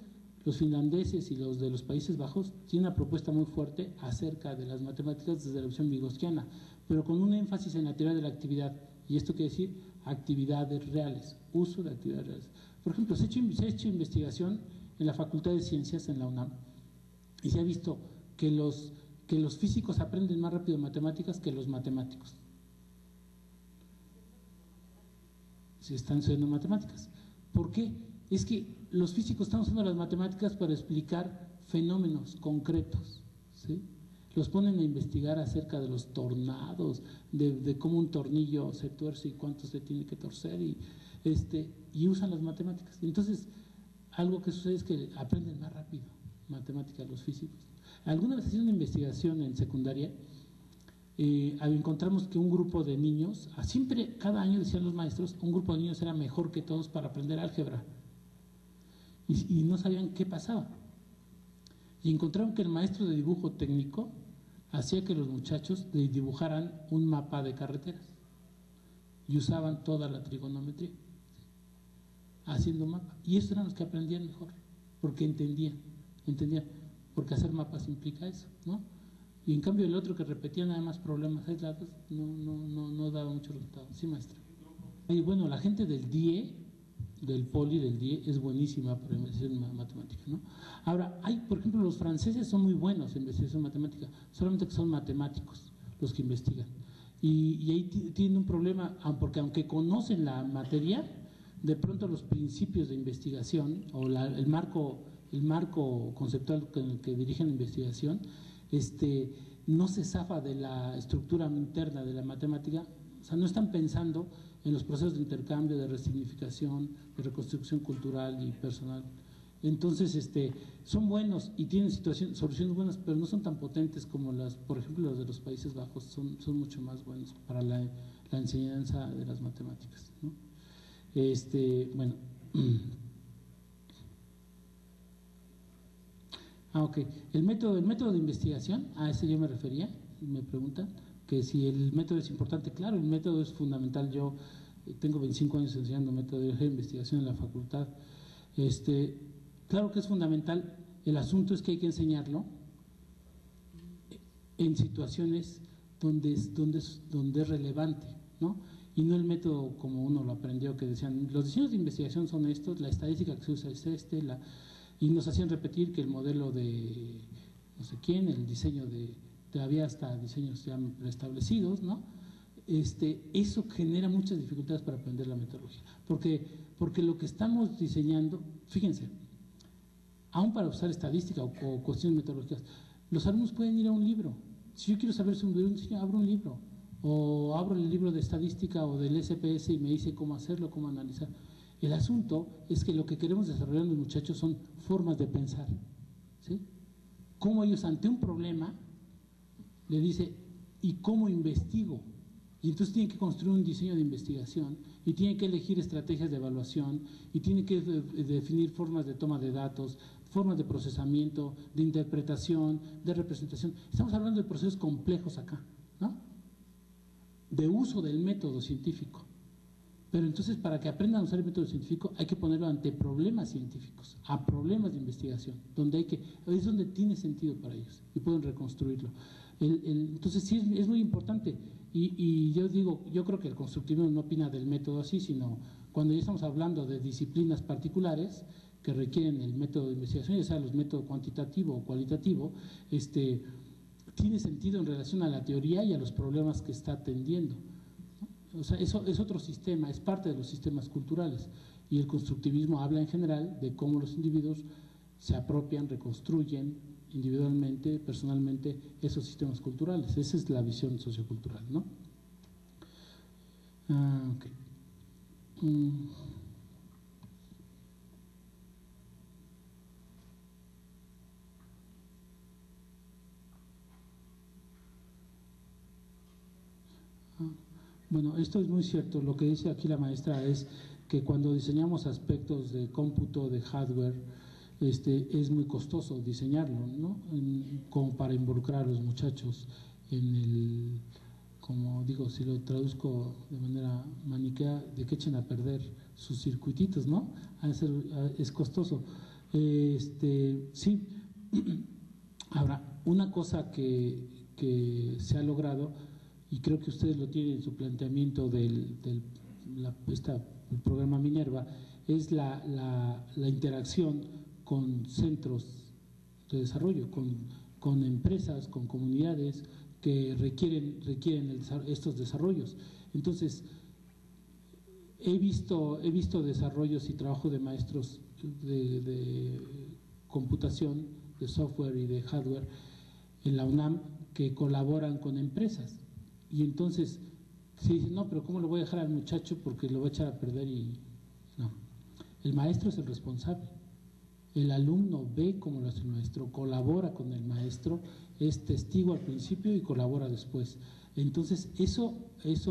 los finlandeses y los de los Países Bajos, tienen una propuesta muy fuerte acerca de las matemáticas desde la visión vygotskiana, pero con un énfasis en la teoría de la actividad. Y esto quiere decir actividades reales, uso de actividades reales. Por ejemplo, se ha hecho investigación en la Facultad de Ciencias en la UNAM y se ha visto que los físicos aprenden más rápido matemáticas que los matemáticos. Se están estudiando matemáticas. ¿Por qué? Es que los físicos están usando las matemáticas para explicar fenómenos concretos, ¿sí? Los ponen a investigar acerca de los tornados, de cómo un tornillo se tuerce y cuánto se tiene que torcer, y usan las matemáticas. Entonces, algo que sucede es que aprenden más rápido matemáticas los físicos. Alguna vez haciendo una investigación en secundaria, encontramos que un grupo de niños, siempre, cada año decían los maestros, un grupo de niños era mejor que todos para aprender álgebra. Y no sabían qué pasaba. Y encontraron que el maestro de dibujo técnico hacía que los muchachos dibujaran un mapa de carreteras y usaban toda la trigonometría haciendo un mapa. Y esos eran los que aprendían mejor, porque entendían, porque hacer mapas implica eso, ¿no? Y en cambio el otro que repetía nada más problemas aislados no daba mucho resultado. Sí, maestra. Y bueno, la gente del DIE, del Poli, del DIE, es buenísima para investigación matemática, ¿no? Ahora, por ejemplo, los franceses son muy buenos en investigación matemática, solamente que son matemáticos los que investigan. Y ahí tienen un problema, porque aunque conocen la materia, de pronto los principios de investigación o el marco conceptual con el que dirigen la investigación, no se zafa de la estructura interna de la matemática. O sea, no están pensando en los procesos de intercambio, de resignificación, de reconstrucción cultural y personal. Entonces, son buenos y tienen soluciones buenas, pero no son tan potentes como por ejemplo, los de los Países Bajos, son mucho más buenos para la enseñanza de las matemáticas, ¿no? Bueno. Ok. El método de investigación, a ese yo me refería, me preguntan, que si el método es importante. Claro, el método es fundamental. Yo tengo 25 años enseñando metodología de investigación en la facultad. Claro que es fundamental. El asunto es que hay que enseñarlo en situaciones donde es relevante, ¿no? Y no el método como uno lo aprendió, que decían, los diseños de investigación son estos, la estadística que se usa es y nos hacían repetir que el modelo de no sé quién, el diseño había hasta diseños ya establecidos, ¿no? Eso genera muchas dificultades para aprender la metodología, porque lo que estamos diseñando, fíjense, aún para usar estadística o cuestiones metodológicas, los alumnos pueden ir a un libro. Si yo quiero saber sobre un diseño, abro un libro, o abro el libro de estadística o del SPS y me dice cómo hacerlo, cómo analizar. El asunto es que lo que queremos desarrollar en los muchachos son formas de pensar, ¿sí? Cómo ellos ante un problema le dice, ¿y cómo investigo? Y entonces tienen que construir un diseño de investigación y tienen que elegir estrategias de evaluación y tienen que definir formas de toma de datos, formas de procesamiento, de interpretación, de representación. Estamos hablando de procesos complejos acá, ¿no? De uso del método científico. Pero entonces, para que aprendan a usar el método científico, hay que ponerlo ante problemas científicos, a problemas de investigación, es donde tiene sentido para ellos y pueden reconstruirlo. Entonces sí es muy importante. Y yo digo, yo creo que el constructivismo no opina del método así, sino cuando ya estamos hablando de disciplinas particulares que requieren el método de investigación, ya sea los métodos cuantitativo o cualitativo, tiene sentido en relación a la teoría y a los problemas que está atendiendo. O sea, eso es otro sistema, es parte de los sistemas culturales. Y el constructivismo habla en general de cómo los individuos se apropian, reconstruyen individualmente, personalmente, esos sistemas culturales. Esa es la visión sociocultural, ¿no? Okay. Bueno, esto es muy cierto. Lo que dice aquí la maestra es que cuando diseñamos aspectos de cómputo, de hardware, es muy costoso diseñarlo, ¿no? Como para involucrar a los muchachos en el, como digo, si lo traduzco de manera maniquea, de que echen a perder sus circuititos, ¿no? Es costoso. Sí. Ahora, una cosa que se ha logrado, y creo que ustedes lo tienen en su planteamiento del programa Minerva, es la interacción con centros de desarrollo, con empresas, con comunidades que requieren estos desarrollos. Entonces, he visto desarrollos y trabajo de maestros de computación, de software y de hardware en la UNAM que colaboran con empresas. Y entonces se dice, no, pero ¿cómo lo voy a dejar al muchacho porque lo va a echar a perder? Y no, el maestro es el responsable. El alumno ve cómo lo hace el maestro, colabora con el maestro, es testigo al principio y colabora después. Entonces eso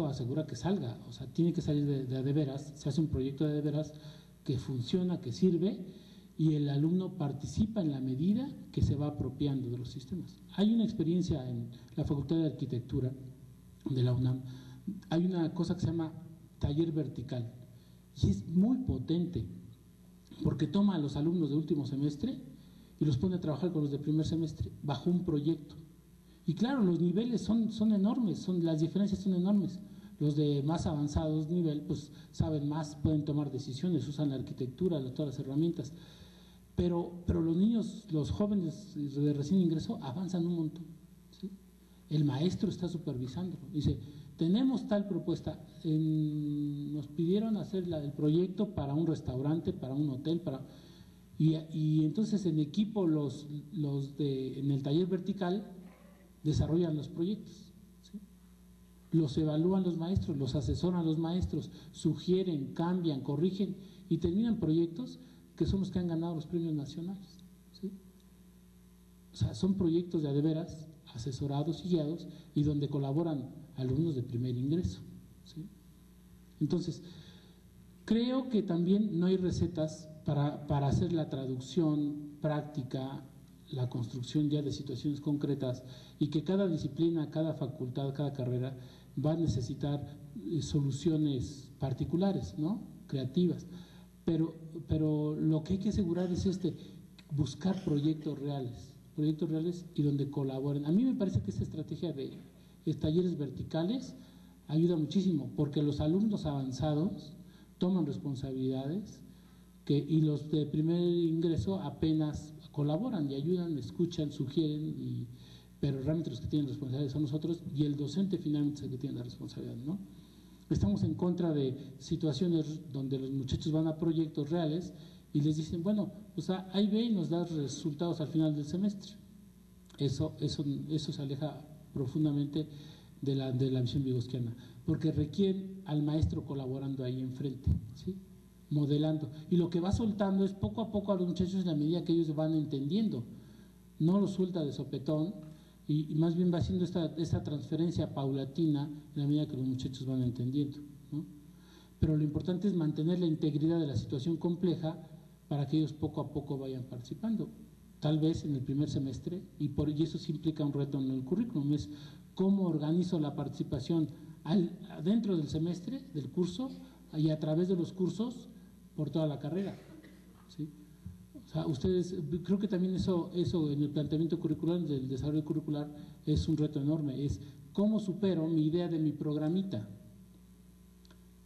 asegura que salga, o sea, tiene que salir de veras, se hace un proyecto de veras que funciona, que sirve, y el alumno participa en la medida que se va apropiando de los sistemas. Hay una experiencia en la Facultad de Arquitectura de la UNAM, hay una cosa que se llama taller vertical, y es muy potente, porque toma a los alumnos de último semestre y los pone a trabajar con los de primer semestre bajo un proyecto. Y claro, los niveles son enormes, las diferencias son enormes. Los de más avanzados nivel, pues saben más, pueden tomar decisiones, usan la arquitectura, todas las herramientas. Pero los niños, los jóvenes de recién ingreso, avanzan un montón, ¿sí? El maestro está supervisando, dice, tenemos tal propuesta, nos pidieron hacer el proyecto para un restaurante, para un hotel, y entonces en equipo en el taller vertical desarrollan los proyectos, ¿sí? Los evalúan los maestros, los asesoran los maestros, sugieren, cambian, corrigen y terminan proyectos que son los que han ganado los premios nacionales, ¿sí? O sea, son proyectos de veras asesorados y guiados y donde colaboran alumnos de primer ingreso, ¿sí? Entonces, creo que también no hay recetas para hacer la traducción práctica, la construcción ya de situaciones concretas, y que cada disciplina, cada facultad, cada carrera va a necesitar soluciones particulares, ¿no? Creativas. Pero lo que hay que asegurar es buscar proyectos reales y donde colaboren. A mí me parece que esta estrategia de talleres verticales ayuda muchísimo, porque los alumnos avanzados toman responsabilidades y los de primer ingreso apenas colaboran y ayudan, escuchan, sugieren, pero realmente los que tienen responsabilidad son nosotros, y el docente finalmente es el que tiene la responsabilidad, ¿no? Estamos en contra de situaciones donde los muchachos van a proyectos reales y les dicen, bueno, o sea, ahí ve y nos da resultados al final del semestre. Eso se aleja profundamente de la visión vygotsiana, porque requiere al maestro colaborando ahí enfrente, ¿sí? Modelando. Y lo que va soltando es poco a poco a los muchachos en la medida que ellos van entendiendo. No los suelta de sopetón y más bien va haciendo esta transferencia paulatina en la medida que los muchachos van entendiendo, ¿no? Pero lo importante es mantener la integridad de la situación compleja para que ellos poco a poco vayan participando. Tal vez en el primer semestre, y eso sí implica un reto en el currículum, es cómo organizo la participación dentro del semestre, del curso, y a través de los cursos por toda la carrera, ¿sí? O sea, ustedes, creo que también eso en el planteamiento curricular, del desarrollo curricular, es un reto enorme, es cómo supero mi idea de mi programita.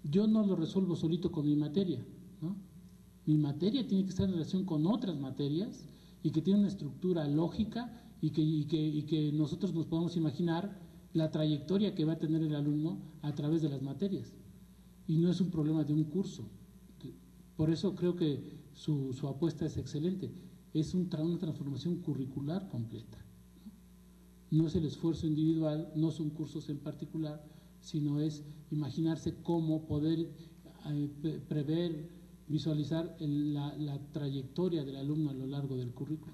Yo no lo resuelvo solito con mi materia, ¿no? Mi materia tiene que estar en relación con otras materias y que tiene una estructura lógica y que nosotros nos podemos imaginar la trayectoria que va a tener el alumno a través de las materias. Y no es un problema de un curso. Por eso creo que su apuesta es excelente. Es una transformación curricular completa. No es el esfuerzo individual, no son cursos en particular, sino es imaginarse cómo poder prever, visualizar la trayectoria del alumno a lo largo del currículo.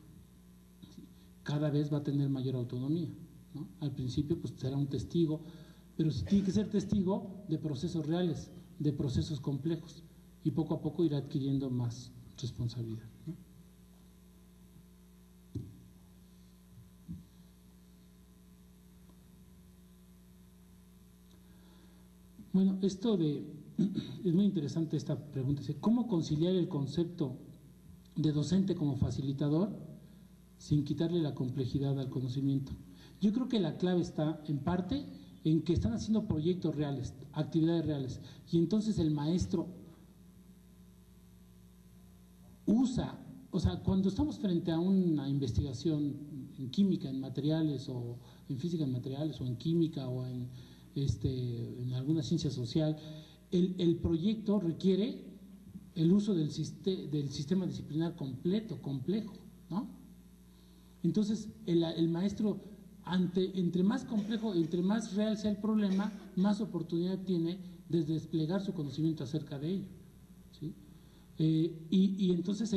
Cada vez va a tener mayor autonomía, ¿no? Al principio pues será un testigo, pero sí tiene que ser testigo de procesos reales, de procesos complejos, y poco a poco irá adquiriendo más responsabilidad, ¿no? Bueno, es muy interesante esta pregunta. ¿Cómo conciliar el concepto de docente como facilitador sin quitarle la complejidad al conocimiento? Yo creo que la clave está, en parte, en que están haciendo proyectos reales, actividades reales, y entonces el maestro usa, o sea, cuando estamos frente a una investigación en química, en materiales, o en física en materiales, o en química, o en alguna ciencia social, el proyecto requiere el uso del sistema disciplinar completo, complejo, ¿no? Entonces, el maestro, entre más complejo, entre más real sea el problema, más oportunidad tiene de desplegar su conocimiento acerca de ello, ¿sí? Y entonces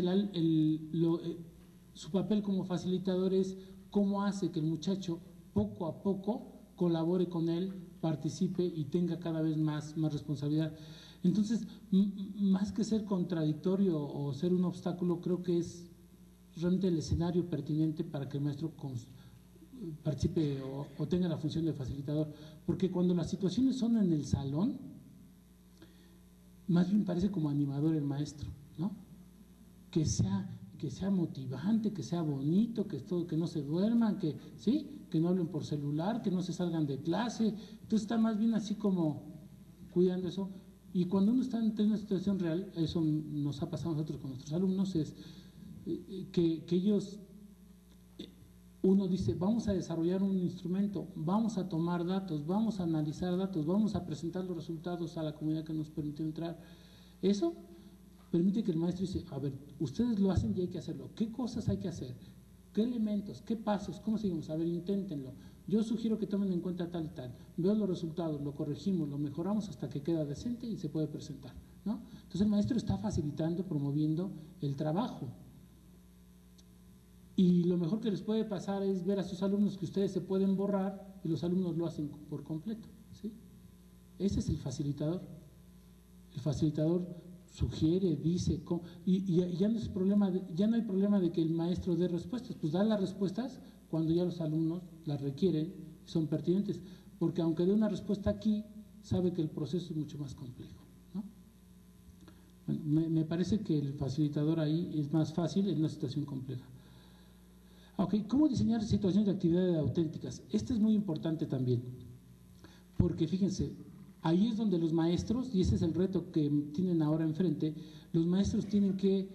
su papel como facilitador es cómo hace que el muchacho poco a poco colabore con él, participe y tenga cada vez más responsabilidad. Entonces, más que ser contradictorio o ser un obstáculo, creo que es realmente el escenario pertinente para que el maestro participe o tenga la función de facilitador, porque cuando las situaciones son en el salón, más bien parece como animador el maestro, ¿no? Que sea motivante, que sea bonito, que no se duerman, ¿sí? Que no hablen por celular, que no se salgan de clase. Entonces está más bien así como cuidando eso. Y cuando uno está en una situación real, eso nos ha pasado a nosotros con nuestros alumnos, es que ellos, uno dice, vamos a desarrollar un instrumento, vamos a tomar datos, vamos a analizar datos, vamos a presentar los resultados a la comunidad que nos permitió entrar. Eso permite que el maestro dice, a ver, ustedes lo hacen y hay que hacerlo. ¿Qué cosas hay que hacer? ¿Qué elementos? ¿Qué pasos? ¿Cómo seguimos? A ver, inténtenlo. Yo sugiero que tomen en cuenta tal y tal. Veo los resultados, lo corregimos, lo mejoramos hasta que queda decente y se puede presentar, ¿no? Entonces el maestro está facilitando, promoviendo el trabajo. Y lo mejor que les puede pasar es ver a sus alumnos que ustedes se pueden borrar y los alumnos lo hacen por completo, ¿sí? Ese es el facilitador. El facilitador sugiere, dice, y ya no hay problema de que el maestro dé respuestas, pues da las respuestas cuando ya los alumnos las requieren, son pertinentes, porque aunque dé una respuesta aquí, sabe que el proceso es mucho más complejo, ¿no? Bueno, me parece que el facilitador ahí es más fácil en una situación compleja. Ok, ¿cómo diseñar situaciones de actividades auténticas? Este es muy importante también, porque fíjense, ahí es donde los maestros, y ese es el reto que tienen ahora enfrente, los maestros tienen que,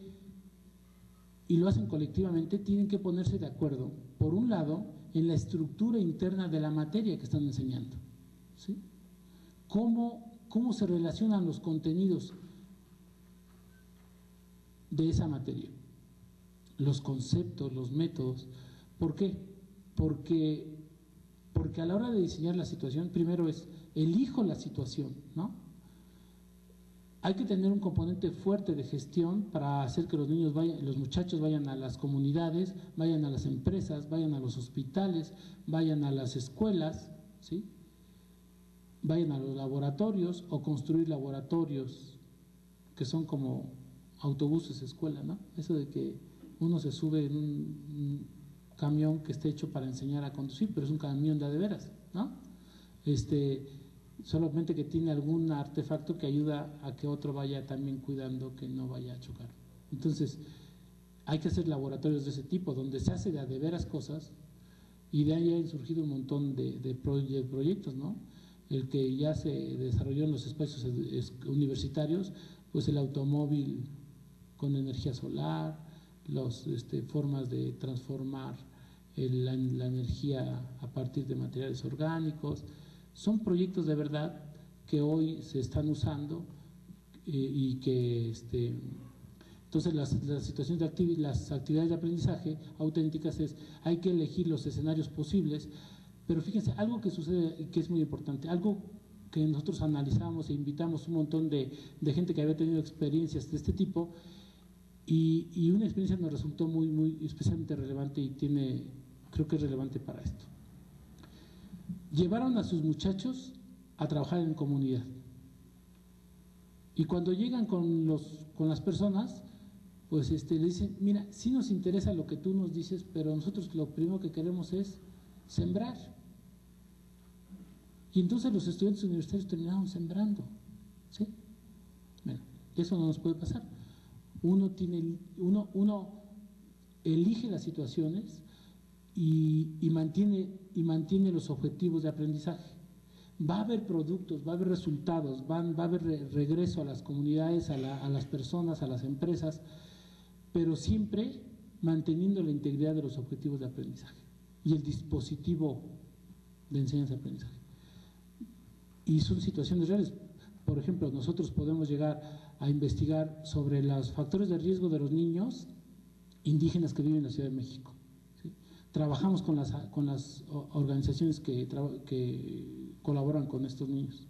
y lo hacen colectivamente, tienen que ponerse de acuerdo, por un lado, en la estructura interna de la materia que están enseñando, ¿sí? ¿Cómo se relacionan los contenidos de esa materia? Los conceptos, los métodos. ¿Por qué? Porque a la hora de diseñar la situación, primero elijo la situación, ¿no? Hay que tener un componente fuerte de gestión para hacer que los muchachos vayan a las comunidades, vayan a las empresas, vayan a los hospitales, vayan a las escuelas, ¿sí? Vayan a los laboratorios o construir laboratorios que son como autobuses escuela, ¿no? Eso de que uno se sube en un camión que esté hecho para enseñar a conducir, pero es un camión de veras, ¿no? Solamente que tiene algún artefacto que ayuda a que otro vaya también cuidando que no vaya a chocar. Entonces, hay que hacer laboratorios de ese tipo, donde se hace de veras cosas Y de ahí han surgido un montón de proyectos, ¿no? El que ya se desarrolló en los espacios universitarios, pues el automóvil con energía solar, las formas de transformar la energía a partir de materiales orgánicos. Son proyectos de verdad que hoy se están usando y que entonces las situaciones las actividades de aprendizaje auténticas hay que elegir los escenarios posibles, pero fíjense, algo que sucede que es muy importante, algo que nosotros analizamos e invitamos un montón de gente que había tenido experiencias de este tipo, y una experiencia nos resultó muy especialmente relevante y creo que es relevante para esto. Llevaron a sus muchachos a trabajar en comunidad, y cuando llegan con las personas, pues le dicen, mira, sí nos interesa lo que tú nos dices, pero nosotros lo primero que queremos es sembrar. Y entonces los estudiantes universitarios terminaron sembrando, ¿sí? Bueno, eso no nos puede pasar. Uno elige las situaciones y mantiene los objetivos de aprendizaje. Va a haber productos, va a haber resultados, va a haber regreso a las comunidades, a las personas, a las empresas, pero siempre manteniendo la integridad de los objetivos de aprendizaje y el dispositivo de enseñanza-aprendizaje. Y son situaciones reales. Por ejemplo, nosotros podemos llegar a investigar sobre los factores de riesgo de los niños indígenas que viven en la Ciudad de México, ¿sí? Trabajamos con las organizaciones que colaboran con estos niños.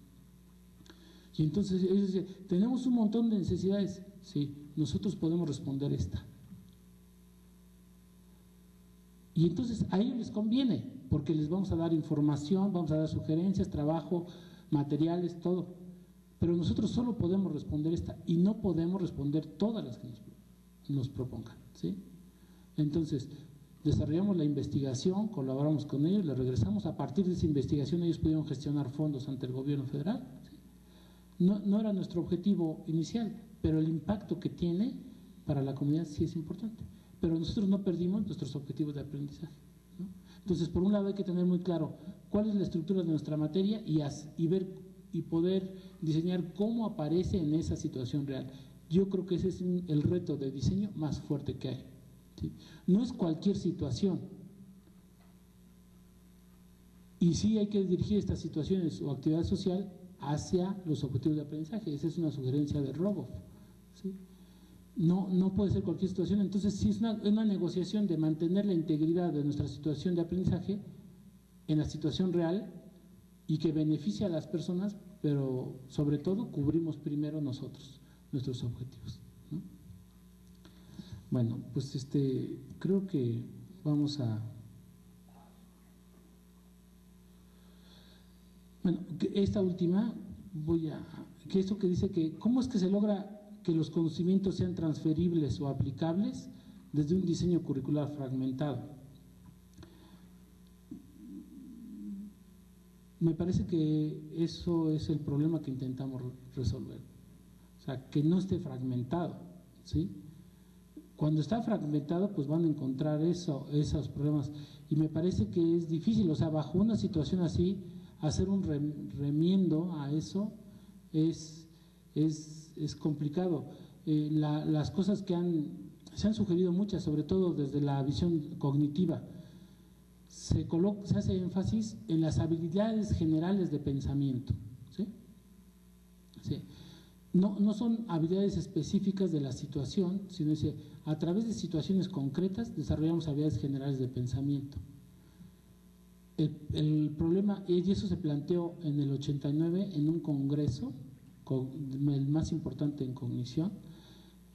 Y entonces ellos dicen, tenemos un montón de necesidades, sí, nosotros podemos responder esta. Y entonces a ellos les conviene, porque les vamos a dar información, vamos a dar sugerencias, trabajo, materiales, todo. Pero nosotros solo podemos responder esta y no podemos responder todas las que nos propongan, ¿sí? Entonces, desarrollamos la investigación, colaboramos con ellos, les regresamos. A partir de esa investigación ellos pudieron gestionar fondos ante el gobierno federal, ¿sí? No era nuestro objetivo inicial, pero el impacto que tiene para la comunidad sí es importante. Pero nosotros no perdimos nuestros objetivos de aprendizaje, ¿no? Entonces, por un lado hay que tener muy claro cuál es la estructura de nuestra materia y ver y poder diseñar cómo aparece en esa situación real. Yo creo que ese es el reto de diseño más fuerte que hay, ¿sí? No es cualquier situación, y sí hay que dirigir estas situaciones o actividad social hacia los objetivos de aprendizaje. Esa es una sugerencia de Rogoff, ¿sí? No puede ser cualquier situación. Entonces sí es una negociación de mantener la integridad de nuestra situación de aprendizaje en la situación real y que beneficie a las personas, pero sobre todo cubrimos primero nosotros nuestros objetivos, ¿no? Bueno, pues creo que vamos a… Bueno, esta última que esto que dice que ¿cómo es que se logra que los conocimientos sean transferibles o aplicables desde un diseño curricular fragmentado? Me parece que eso es el problema que intentamos resolver, o sea, que no esté fragmentado, ¿sí? Cuando está fragmentado, pues van a encontrar esos problemas, y me parece que es difícil, o sea, bajo una situación así, hacer un remiendo a eso es complicado. Las cosas que se han sugerido muchas, sobre todo desde la visión cognitiva, se hace énfasis en las habilidades generales de pensamiento, ¿sí? Sí. No son habilidades específicas de la situación, sino dice, a través de situaciones concretas desarrollamos habilidades generales de pensamiento. El problema, y eso se planteó en el 89 en un congreso, el más importante en cognición,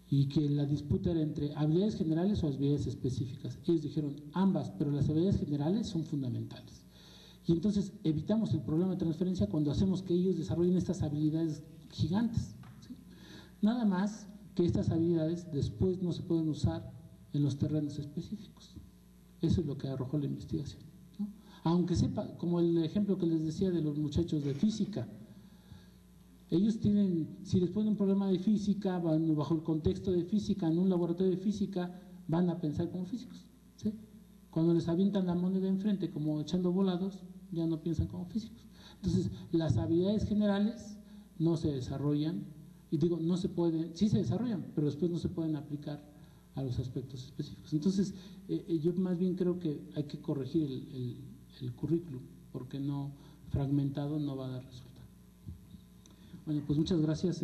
y que la disputa era entre habilidades generales o habilidades específicas. Ellos dijeron ambas, pero las habilidades generales son fundamentales. Y entonces evitamos el problema de transferencia cuando hacemos que ellos desarrollen estas habilidades gigantes, ¿sí? Nada más que estas habilidades después no se pueden usar en los terrenos específicos. Eso es lo que arrojó la investigación, ¿no? Aunque sepa, como el ejemplo que les decía de los muchachos de física, ellos si les ponen un problema de física, bajo el contexto de física, en un laboratorio de física, van a pensar como físicos, ¿sí? Cuando les avientan la moneda enfrente como echando volados, ya no piensan como físicos. Entonces, las habilidades generales no se desarrollan, y digo, no se pueden, sí se desarrollan, pero después no se pueden aplicar a los aspectos específicos. Entonces, yo más bien creo que hay que corregir el currículum, porque no, fragmentado no va a dar resultado. Bueno, pues muchas gracias.